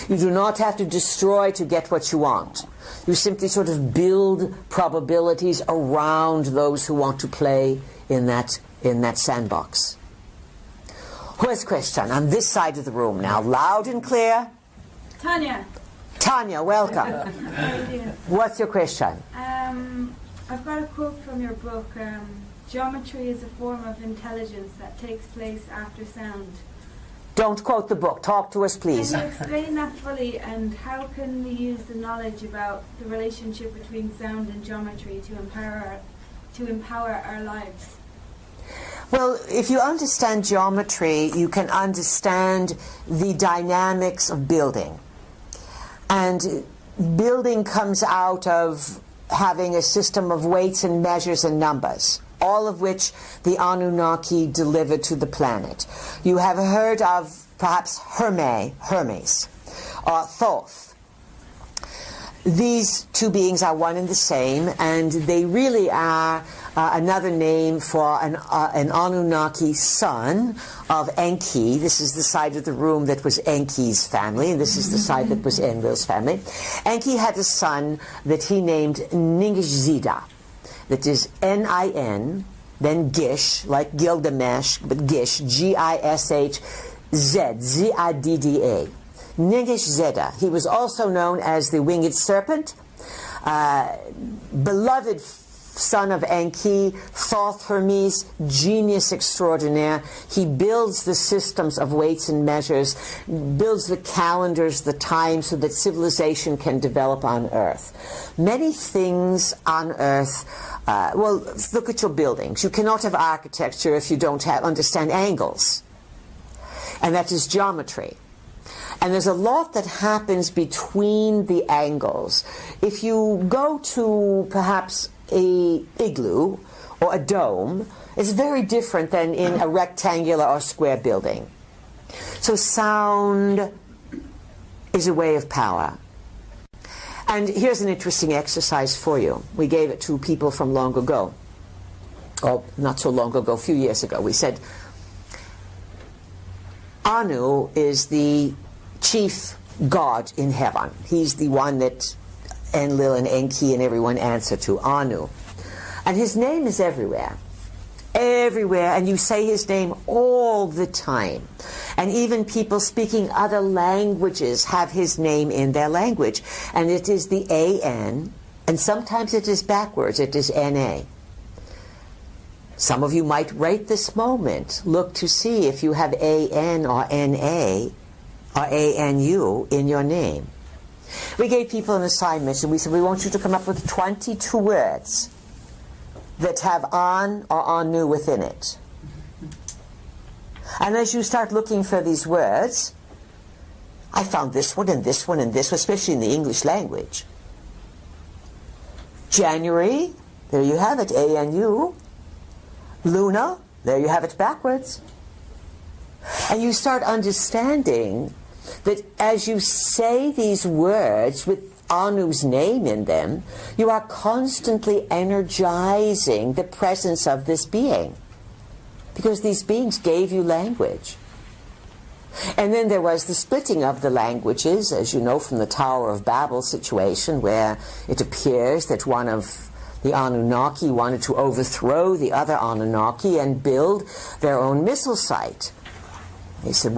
You do not have to destroy to get what you want. You simply sort of build probabilities around those who want to play in that sandbox. Who has a question? On this side of the room now, loud and clear. Tanya. Tanya, welcome. How are you doing? What's your question? I've got a quote from your book. Geometry is a form of intelligence that takes place after sound. Don't quote the book. Talk to us, please. Can you explain that fully, and how can we use the knowledge about the relationship between sound and geometry to empower our lives? Well, if you understand geometry, you can understand the dynamics of building. And building comes out of having a system of weights and measures and numbers, all of which the Anunnaki delivered to the planet. You have heard of perhaps Hermes, or Thoth. These two beings are one and the same, and they really are another name for an Anunnaki son of Enki. This is the side of the room that was Enki's family, and this is the side that was Enlil's family. Enki had a son that he named Ningishzida. That is N-I-N, then Gish, like Gilgamesh, but Gish, G-I-S-H-Z, Z-I-D-D-A. Ningishzida. He was also known as the winged serpent, beloved son of Enki, Thoth Hermes, genius extraordinaire. He builds the systems of weights and measures, builds the calendars, the time, so that civilization can develop on Earth. Many things on Earth, well, look at your buildings. You cannot have architecture if you don't understand angles. And that is geometry. And there's a lot that happens between the angles. If you go to perhaps a igloo or a dome, it's very different than in a rectangular or square building. So sound is a way of power. And here's an interesting exercise for you. We gave it to people from long ago. Oh, not so long ago, a few years ago. We said, Anu is the chief god in heaven. He's the one that Enlil and Enki and everyone answer to, Anu. And his name is everywhere. Everywhere, and you say his name all the time. And even people speaking other languages have his name in their language. And it is the A-N, and sometimes it is backwards, it is N-A. Some of you might right this moment look to see if you have A-N or N-A or A-N-U in your name. We gave people an assignment, and we said, we want you to come up with 22 words that have An or Anu within it. And as you start looking for these words, I found this one and this one and this one, especially in the English language. January, there you have it, A-N-U. Luna, there you have it backwards. And you start understanding that as you say these words with Anu's name in them, you are constantly energizing the presence of this being, because these beings gave you language. And then there was the splitting of the languages, as you know from the Tower of Babel situation, where it appears that one of the Anunnaki wanted to overthrow the other Anunnaki and build their own missile site. He said,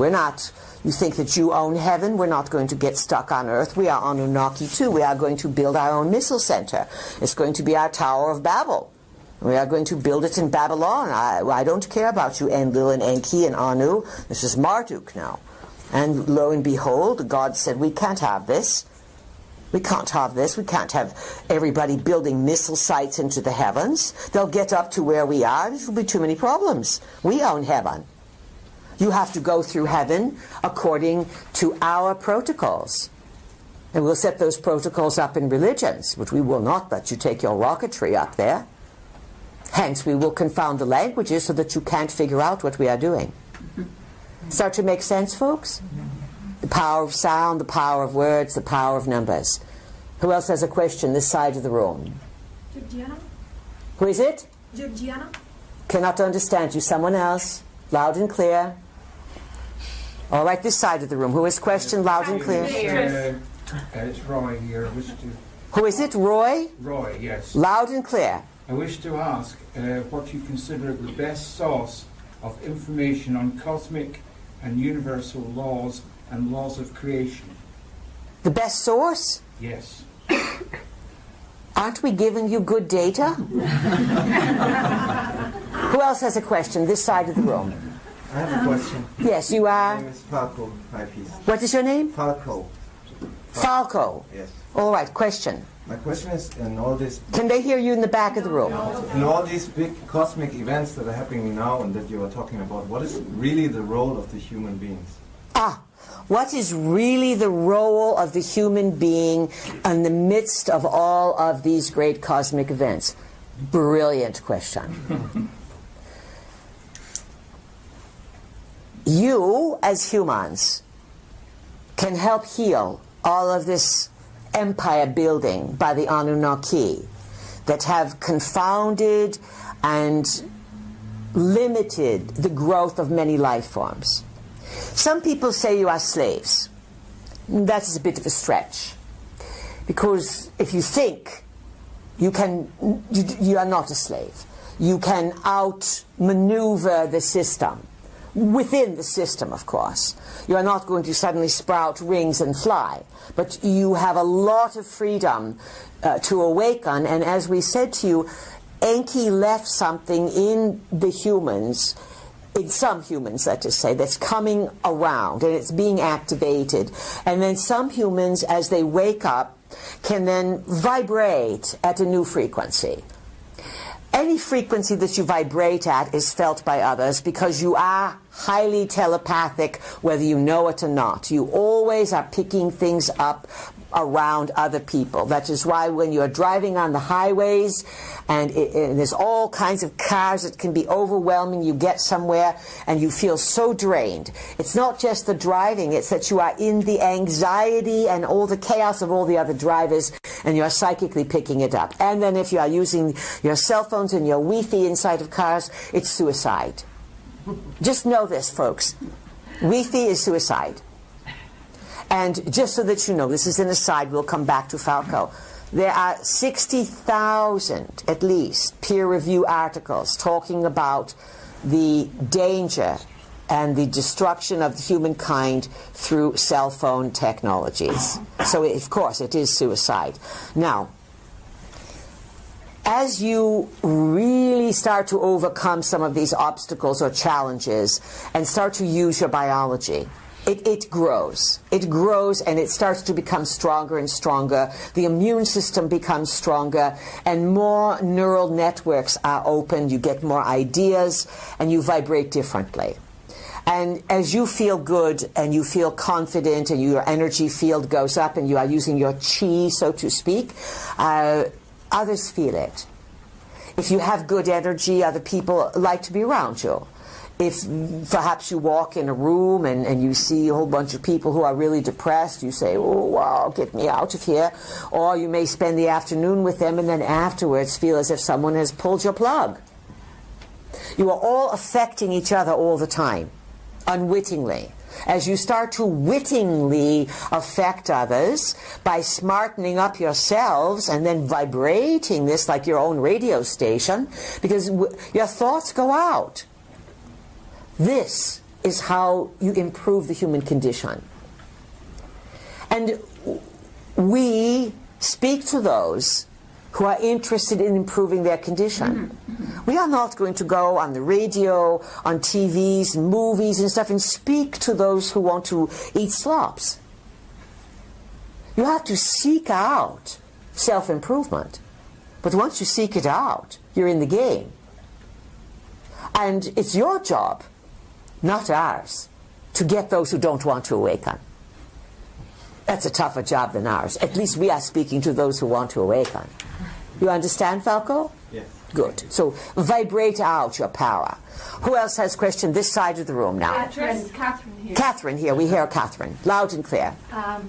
you think that you own heaven? We're not going to get stuck on earth. We are Anunnaki too. We are going to build our own missile center. It's going to be our Tower of Babel. We are going to build it in Babylon. I don't care about you, Enlil and Enki and Anu. This is Marduk now. And lo and behold, God said, we can't have this. We can't have this. We can't have everybody building missile sites into the heavens. They'll get up to where we are. There will be too many problems. We own heaven. You have to go through heaven according to our protocols. And we'll set those protocols up in religions, but we will not let you take your rocketry up there. Hence, we will confound the languages so that you can't figure out what we are doing. Start to make sense, folks? The power of sound, the power of words, the power of numbers. Who else has a question this side of the room? Georgiana? Who is it? Georgiana? Cannot understand you. Someone else. Loud and clear. All right, this side of the room. Who has question? Loud and clear. It's Roy here. Who is it? Roy? Roy, yes. Loud and clear. I wish to ask what you consider the best source of information on cosmic and universal laws and laws of creation. The best source? Yes. Aren't we giving you good data? Who else has a question? This side of the room. I have a question. Yes, you are? My name is Falco, my piece. What is your name? Falco. Falco. Yes. All right, question. My question is, in all these... Can they hear you in the back of the room? In all these big cosmic events that are happening now and that you are talking about, what is really the role of the human beings? What is really the role of the human being in the midst of all of these great cosmic events? Brilliant question. You, as humans, can help heal all of this empire building by the Anunnaki that have confounded and limited the growth of many life forms. Some people say you are slaves. That is a bit of a stretch, because if you think you are not a slave. You can outmaneuver the system. Within the system, of course. You are not going to suddenly sprout wings and fly, but you have a lot of freedom to awaken. And as we said to you, Enki left something in the humans, in some humans, let us say, that's coming around and it's being activated. And then some humans, as they wake up, can then vibrate at a new frequency. Any frequency that you vibrate at is felt by others because you are highly telepathic, whether you know it or not. You always are picking things up around other people. That is why when you are driving on the highways and there's all kinds of cars, it can be overwhelming. You get somewhere and you feel so drained. It's not just the driving, it's that you are in the anxiety and all the chaos of all the other drivers, and you are psychically picking it up. And then if you are using your cell phones and your Wi-Fi inside of cars, it's suicide. Just know this, folks. Wi-Fi is suicide. And just so that you know, this is an aside, we'll come back to Falco. There are 60,000, at least, peer review articles talking about the danger and the destruction of humankind through cell phone technologies. So, of course, it is suicide. Now, as you really start to overcome some of these obstacles or challenges and start to use your biology, it grows. It grows and it starts to become stronger and stronger. The immune system becomes stronger and more neural networks are opened. You get more ideas and you vibrate differently. And as you feel good and you feel confident and your energy field goes up and you are using your chi, so to speak, others feel it. If you have good energy, other people like to be around you. If perhaps you walk in a room and you see a whole bunch of people who are really depressed, you say, oh, wow, get me out of here. Or you may spend the afternoon with them and then afterwards feel as if someone has pulled your plug. You are all affecting each other all the time, unwittingly. As you start to wittingly affect others by smartening up yourselves and then vibrating this like your own radio station, because your thoughts go out. This is how you improve the human condition. And we speak to those who are interested in improving their condition. We are not going to go on the radio, on TVs, movies and stuff and speak to those who want to eat slops. You have to seek out self-improvement. But once you seek it out, you're in the game. And it's your job, not ours, to get those who don't want to awaken. That's a tougher job than ours. At least we are speaking to those who want to awaken. You understand, Falco? Yes. Good. So vibrate out your power. Who else has question this side of the room now? Catherine here. Catherine here. We hear Catherine. Loud and clear. I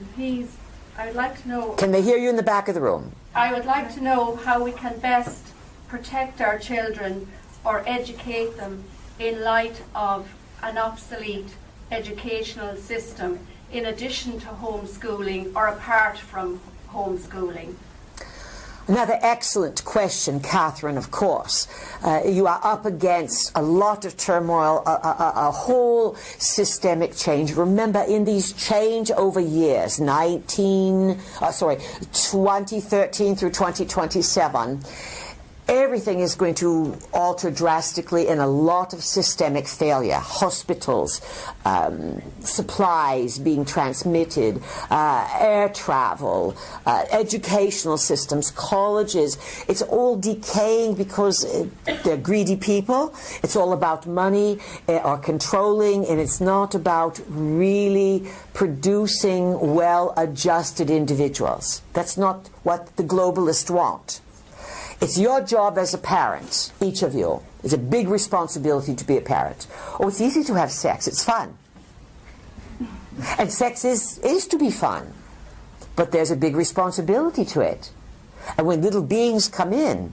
would like to know... Can they hear you in the back of the room? I would like to know how we can best protect our children or educate them in light of an obsolete educational system in addition to homeschooling or apart from homeschooling. Another excellent question, Catherine, of course. You are up against a lot of turmoil, a whole systemic change. Remember, in these changeover years, 2013 through 2027, everything is going to alter drastically in a lot of systemic failure. Hospitals, supplies being transmitted, air travel, educational systems, colleges. It's all decaying because they're greedy people. It's all about money or controlling, and it's not about really producing well-adjusted individuals. That's not what the globalists want. It's your job as a parent, each of you. It's a big responsibility to be a parent. Oh, it's easy to have sex. It's fun. And sex is to be fun. But there's a big responsibility to it. And when little beings come in,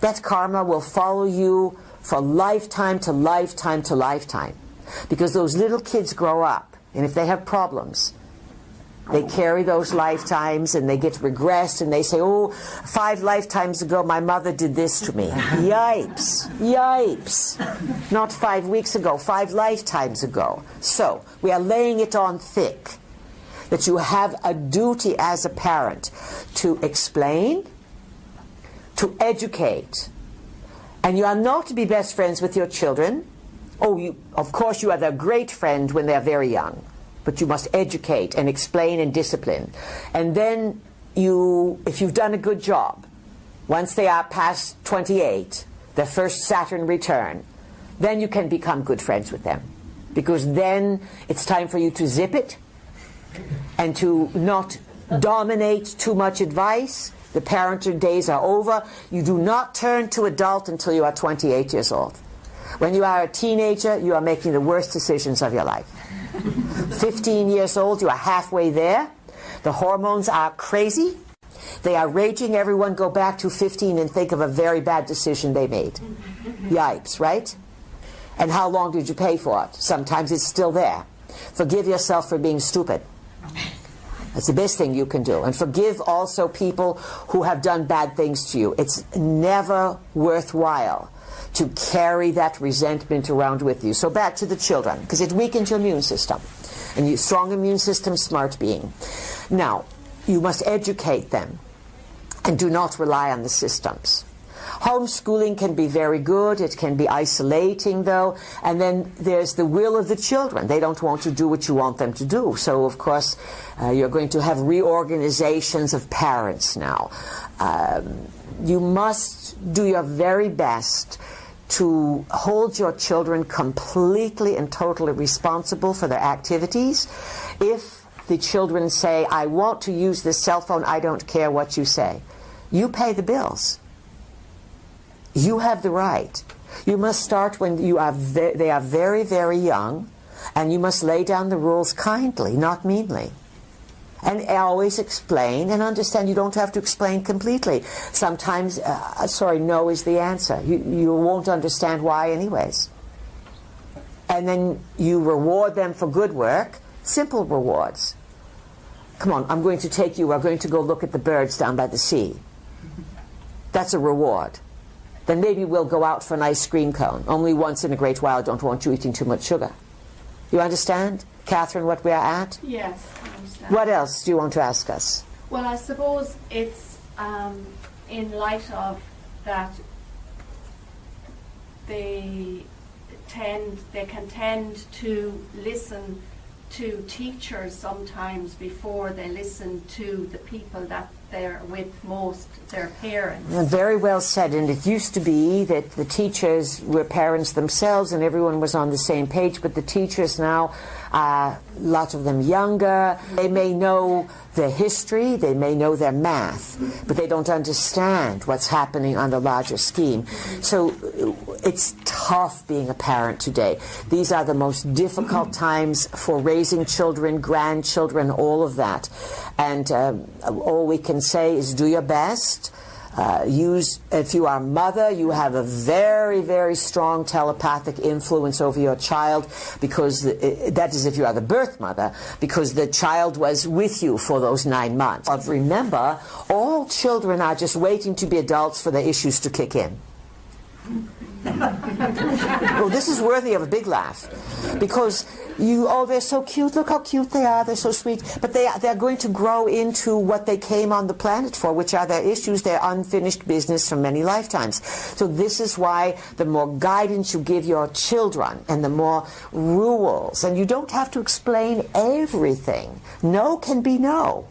that karma will follow you for lifetime to lifetime to lifetime. Because those little kids grow up, and if they have problems, they carry those lifetimes and they get regressed and they say, oh, 5 lifetimes ago my mother did this to me. Yipes, yipes. Not 5 weeks ago, 5 lifetimes ago. So we are laying it on thick that you have a duty as a parent to explain, to educate. And you are not to be best friends with your children. Oh, of course you are their great friend when they're very young. But you must educate and explain and discipline. And then if you've done a good job, once they are past 28, their first Saturn return, then you can become good friends with them. Because then it's time for you to zip it and to not dominate too much advice. The parental days are over. You do not turn to adult until you are 28 years old. When you are a teenager, you are making the worst decisions of your life. 15 years old, you are halfway there. The hormones are crazy. They are raging. Everyone go back to 15 and think of a very bad decision they made. Yipes, right? And how long did you pay for it? Sometimes it's still there. Forgive yourself for being stupid. That's the best thing you can do. And forgive also people who have done bad things to you. It's never worthwhile to carry that resentment around with you. So back to the children, because it weakens your immune system. And you strong immune system, smart being. Now, you must educate them and do not rely on the systems. Homeschooling can be very good. It can be isolating, though. And then there's the will of the children. They don't want to do what you want them to do. So, of course, you're going to have reorganizations of parents now. You must do your very best to hold your children completely and totally responsible for their activities. If the children say, I want to use this cell phone, I don't care what you say, you pay the bills. You have the right. You must start when they are very, very young, and you must lay down the rules kindly, not meanly. And always explain and understand. You don't have to explain completely. Sometimes, no is the answer. You won't understand why anyways. And then you reward them for good work. Simple rewards. Come on, I'm going to take you. We're going to go look at the birds down by the sea. That's a reward. Then maybe we'll go out for an ice cream cone. Only once in a great while. I don't want you eating too much sugar. You understand, Catherine, what we are at? Yes, I understand. What else do you want to ask us? Well, I suppose it's in light of that they can tend to listen to teachers sometimes before they listen to the people that they're with most, their parents. Very well said. And it used to be that the teachers were parents themselves and everyone was on the same page, but the teachers now, a lot of them younger, they may know their history, they may know their math, but they don't understand what's happening on the larger scheme. So it's tough being a parent today. These are the most difficult times for raising children, grandchildren, all of that. And all we can say is do your best. If you are a mother, you have a very, very strong telepathic influence over your child, because that is if you are the birth mother, because the child was with you for those 9 months. Remember, all children are just waiting to be adults for the issues to kick in. Well, this is worthy of a big laugh, because they're so cute, look how cute they are, they're so sweet, but they're going to grow into what they came on the planet for, which are their issues, their unfinished business from many lifetimes. So this is why the more guidance you give your children and the more rules, and you don't have to explain everything. No can be no.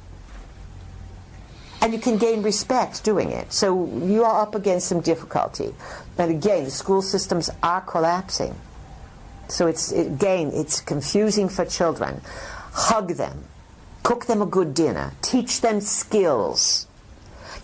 And you can gain respect doing it. So you are up against some difficulty. But again, the school systems are collapsing. So it's confusing for children. Hug them. Cook them a good dinner. Teach them skills.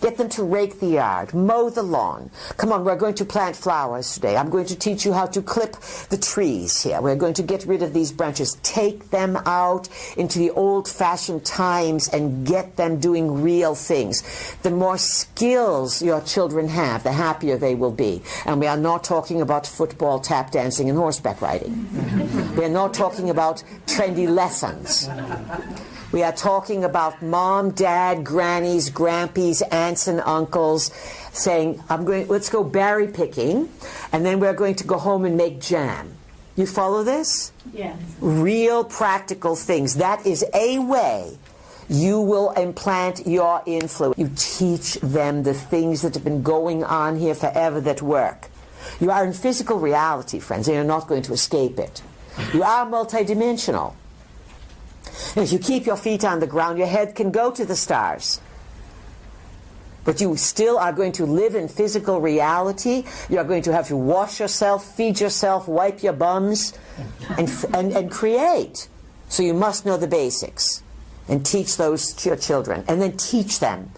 Get them to rake the yard, mow the lawn. Come on, we're going to plant flowers today. I'm going to teach you how to clip the trees here. We're going to get rid of these branches. Take them out into the old-fashioned times and get them doing real things. The more skills your children have, the happier they will be. And we are not talking about football, tap dancing, and horseback riding. We are not talking about trendy lessons. We are talking about mom, dad, grannies, grandpies, aunts and uncles saying, let's go berry picking, and then we're going to go home and make jam. You follow this? Yes. Real practical things. That is a way you will implant your influence. You teach them the things that have been going on here forever that work. You are in physical reality, friends, and you're not going to escape it. You are multidimensional. And if you keep your feet on the ground, your head can go to the stars. But you still are going to live in physical reality. You are going to have to wash yourself, feed yourself, wipe your bums, and create. So you must know the basics and teach those to your children. And then teach them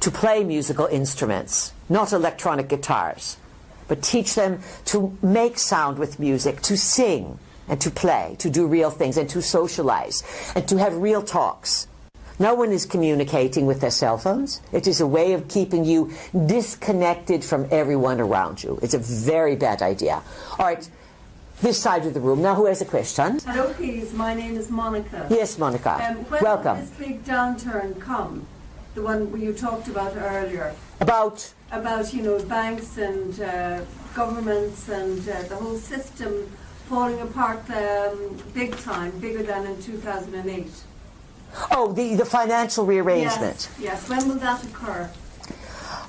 to play musical instruments, not electronic guitars, but teach them to make sound with music, to sing and to play, to do real things and to socialize and to have real talks. No one is communicating with their cell phones. It is a way of keeping you disconnected from everyone around you. It's a very bad idea. All right, this side of the room. Now, who has a question? Hello, please. My name is Monica. Yes, Monica. When Welcome. will this big downturn come? The one you talked about earlier. About, banks and governments and the whole system falling apart big time, bigger than in 2008. oh, the financial rearrangement. Yes. When will that occur?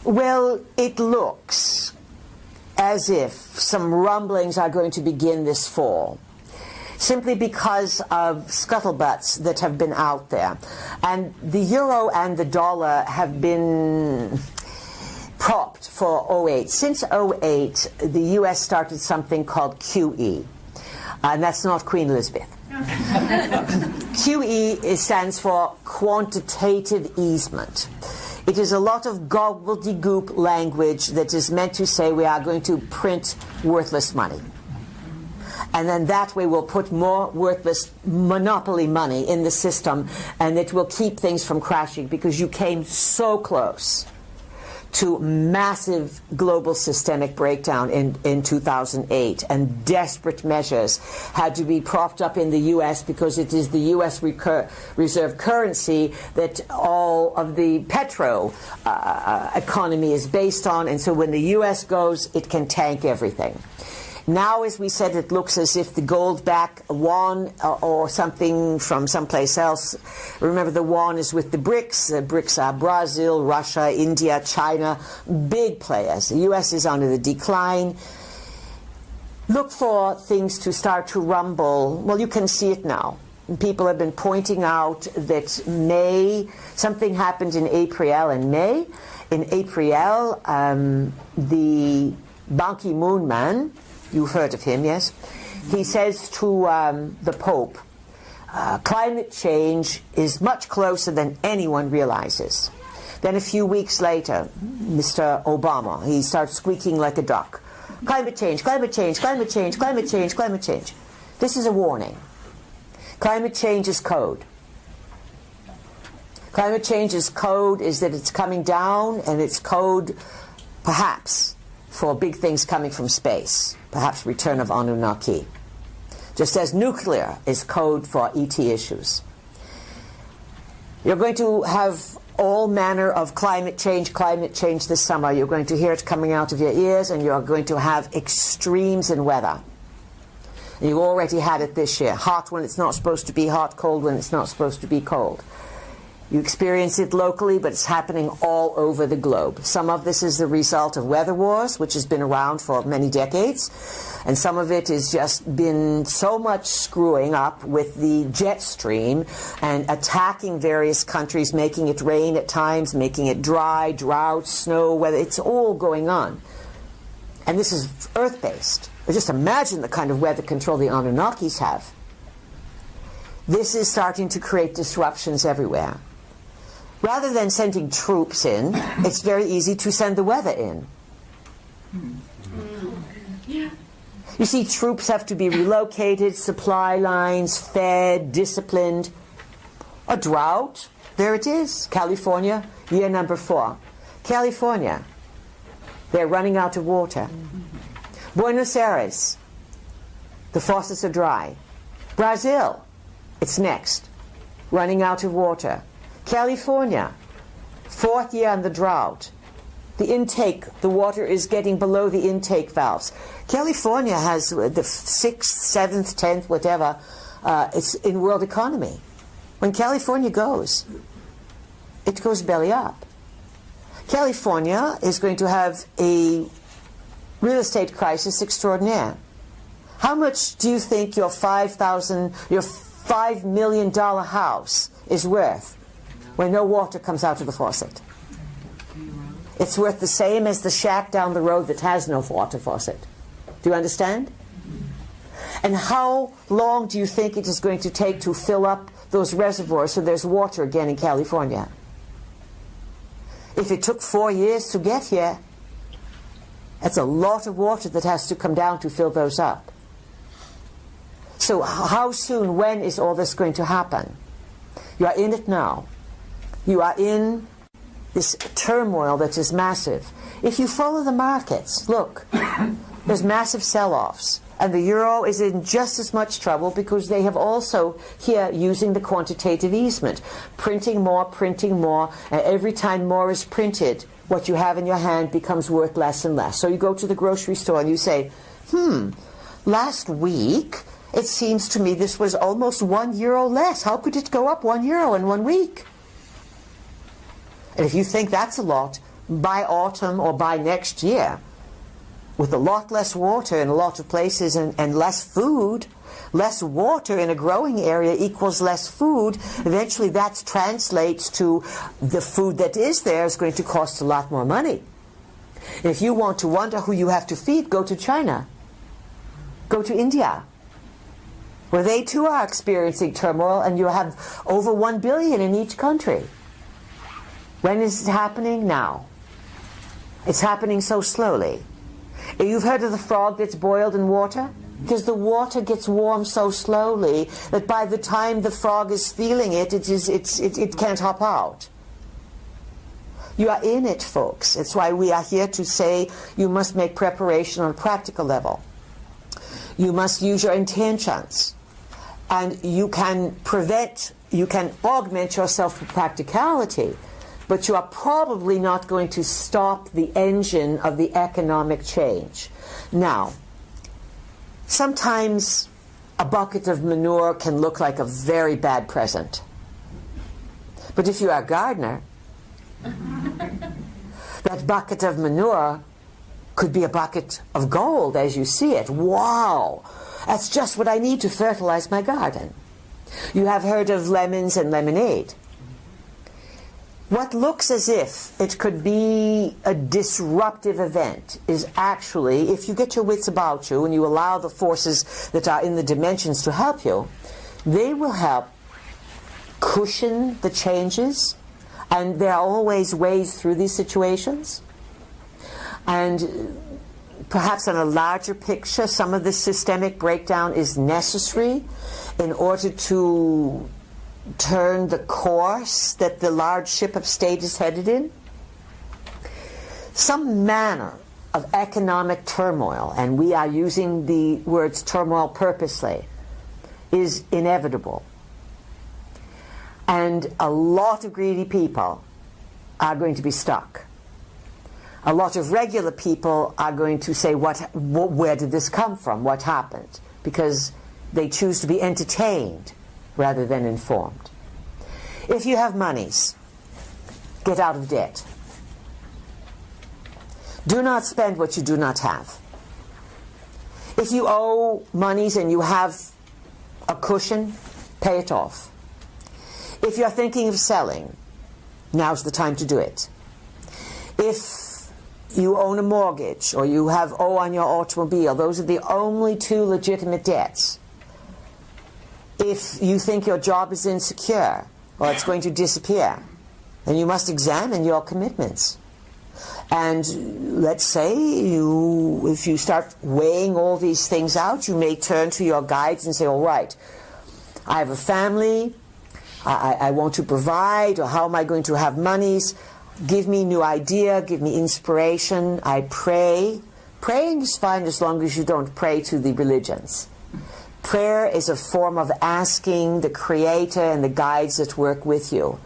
Well, it looks as if some rumblings are going to begin this fall, simply because of scuttlebutts that have been out there. And the euro and the dollar have been propped for '08. Since '08, the U.S. started something called QE, and that's not Queen Elizabeth. QE stands for quantitative easement. It is a lot of gobbledygook language that is meant to say we are going to print worthless money. And then that way we'll put more worthless monopoly money in the system, and it will keep things from crashing, because you came so close to massive global systemic breakdown in 2008, and desperate measures had to be propped up in the U.S. because it is the U.S. reserve currency that all of the petro economy is based on, and so when the U.S. goes, it can tank everything. Now, as we said, it looks as if the gold-backed yuan or something from someplace else. Remember, the yuan is with the BRICS. The BRICS are Brazil, Russia, India, China, big players. The U.S. is on the decline. Look for things to start to rumble. Well, you can see it now. People have been pointing out that something happened in April and May. In April, the Ban Ki-moon man, you've heard of him, yes? He says to the Pope, climate change is much closer than anyone realizes. Then a few weeks later, Mr. Obama, he starts squeaking like a duck. Climate change, climate change, climate change, climate change, climate change. This is a warning. Climate change is code. Climate change is code is that it's coming down, and it's code, perhaps, for big things coming from space, perhaps return of Anunnaki, just as nuclear is code for ET issues. You're going to have all manner of climate change this summer. You're going to hear it coming out of your ears, and you're going to have extremes in weather. And you already had it this year. Hot when it's not supposed to be hot, cold when it's not supposed to be cold. You experience it locally, but it's happening all over the globe. Some of this is the result of weather wars, which has been around for many decades. And some of it has just been so much screwing up with the jet stream and attacking various countries, making it rain at times, making it dry, drought, snow, weather. It's all going on. And this is Earth-based. But just imagine the kind of weather control the Anunnakis have. This is starting to create disruptions everywhere. Rather than sending troops in, it's very easy to send the weather in. You see, troops have to be relocated, supply lines fed, disciplined. A drought, there it is. California, year number 4. California, they're running out of water. Buenos Aires, the faucets are dry. Brazil, it's next, running out of water. California, 4th year on the drought. The intake, the water is getting below the intake valves. California has the 6th, 7th, 10th, whatever, it's in world economy. When California goes, it goes belly up. California is going to have a real estate crisis extraordinaire. How much do you think your $5 million house is worth when no water comes out of the faucet? It's worth the same as the shack down the road that has no water faucet. Do you understand? And how long do you think it is going to take to fill up those reservoirs so there's water again in California? If it took 4 years to get here, that's a lot of water that has to come down to fill those up. So how soon, when is all this going to happen? You are in it now. You are in this turmoil that is massive. If you follow the markets, look, there's massive sell-offs. And the euro is in just as much trouble because they have also here using the quantitative easement. Printing more, and every time more is printed, what you have in your hand becomes worth less and less. So you go to the grocery store and you say, last week it seems to me this was almost €1 less. How could it go up €1 in 1 week? And if you think that's a lot, by autumn or by next year, with a lot less water in a lot of places and less food, less water in a growing area equals less food, eventually that translates to the food that is there is going to cost a lot more money. If you want to wonder who you have to feed, go to China. Go to India, where they too are experiencing turmoil, and you have over 1 billion in each country. When is it happening? Now. It's happening so slowly. You've heard of the frog that's boiled in water? Because the water gets warm so slowly that by the time the frog is feeling it, it can't hop out. You are in it, folks. It's why we are here to say you must make preparation on a practical level. You must use your intentions. And you can augment yourself with practicality, but you are probably not going to stop the engine of the economic change. Now, sometimes a bucket of manure can look like a very bad present. But if you are a gardener, that bucket of manure could be a bucket of gold as you see it. Wow! That's just what I need to fertilize my garden. You have heard of lemons and lemonade. What looks as if it could be a disruptive event is actually, if you get your wits about you and you allow the forces that are in the dimensions to help you, they will help cushion the changes, and there are always ways through these situations. And perhaps on a larger picture, some of this systemic breakdown is necessary in order to turn the course that the large ship of state is headed in. Some manner of economic turmoil, and we are using the words turmoil purposely, is inevitable. And a lot of greedy people are going to be stuck. A lot of regular people are going to say, where did this come from? What happened? Because they choose to be entertained rather than informed. If you have monies, get out of debt. Do not spend what you do not have. If you owe monies and you have a cushion, pay it off. If you're thinking of selling, now's the time to do it. If you own a mortgage or you have owe on your automobile, those are the only two legitimate debts. If you think your job is insecure or it's going to disappear, then you must examine your commitments. And let's say if you start weighing all these things out, you may turn to your guides and say, all right, I have a family, I want to provide, or how am I going to have monies? Give me new idea, give me inspiration. I pray. Praying is fine as long as you don't pray to the religions. Prayer is a form of asking the Creator and the guides that work with you.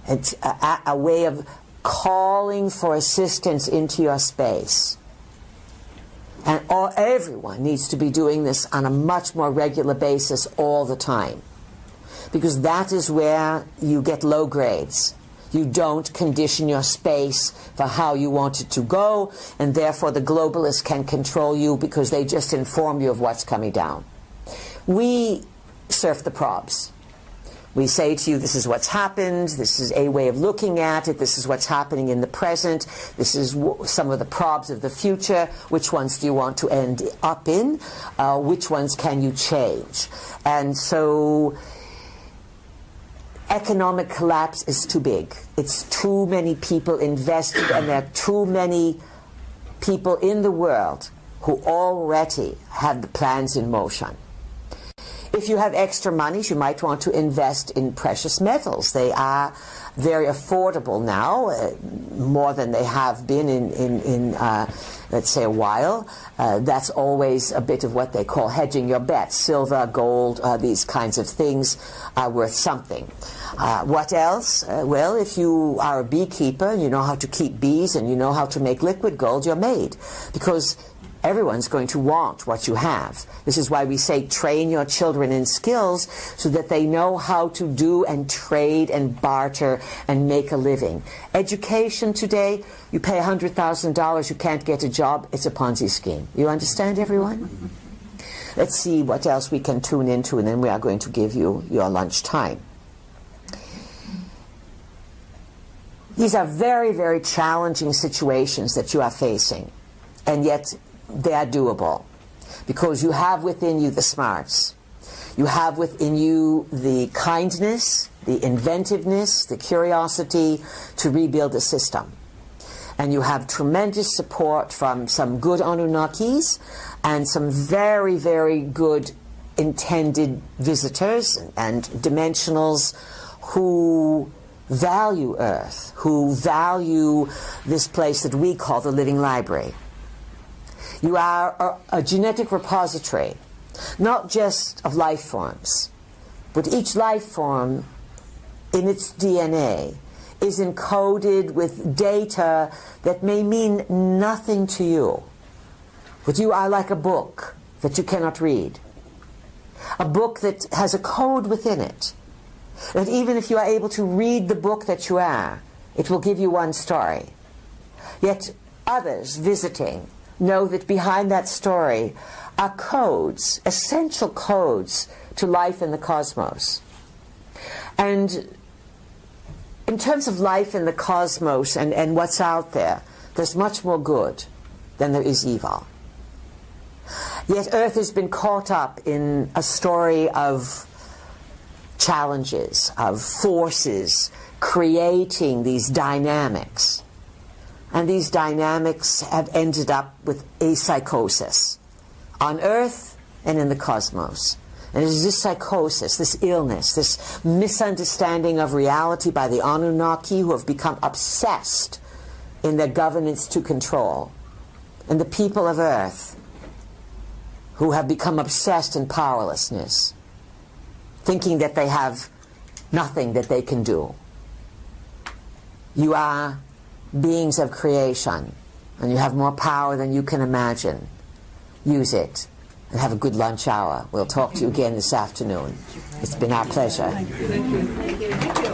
It's a way of calling for assistance into your space. And everyone needs to be doing this on a much more regular basis all the time. Because that is where you get low grades. You don't condition your space for how you want it to go, and therefore the globalists can control you because they just inform you of what's coming down. We surf the probs. We say to you, this is what's happened, this is a way of looking at it, this is what's happening in the present, this is some of the probs of the future, which ones do you want to end up in, which ones can you change. And so economic collapse is too big. It's too many people invested, and there are too many people in the world who already have the plans in motion. If you have extra money, you might want to invest in precious metals. They are very affordable now, more than they have been in let's say, a while. That's always a bit of what they call hedging your bets. Silver, gold, these kinds of things are worth something. What else? Well, if you are a beekeeper, you know how to keep bees, and you know how to make liquid gold, you're made. Because everyone's going to want what you have. This is why we say train your children in skills so that they know how to do and trade and barter and make a living. Education today, you pay $100,000, you can't get a job, it's a Ponzi scheme. You understand, everyone? Let's see what else we can tune into, and then we are going to give you your lunch time. These are very, very challenging situations that you are facing, and yet they are doable, because you have within you the smarts. You have within you the kindness, the inventiveness, the curiosity to rebuild a system. And you have tremendous support from some good Anunnakis and some very, very good intended visitors and dimensionals who value Earth, who value this place that we call the living library. You are a genetic repository, not just of life forms, but each life form in its DNA is encoded with data that may mean nothing to you. But you are like a book that you cannot read. A book that has a code within it. That even if you are able to read the book that you are, it will give you one story. Yet others visiting know that behind that story are codes, essential codes to life in the cosmos. And in terms of life in the cosmos and what's out there, there's much more good than there is evil. Yet Earth has been caught up in a story of challenges, of forces creating these dynamics. And these dynamics have ended up with a psychosis on Earth and in the cosmos. And it is this psychosis, this illness, this misunderstanding of reality by the Anunnaki, who have become obsessed in their governance to control, and the people of Earth who have become obsessed in powerlessness, thinking that they have nothing that they can do. You are beings of creation, and you have more power than you can imagine. Use it, and have a good lunch hour. We'll talk to you again this afternoon. It's been our pleasure. Thank you.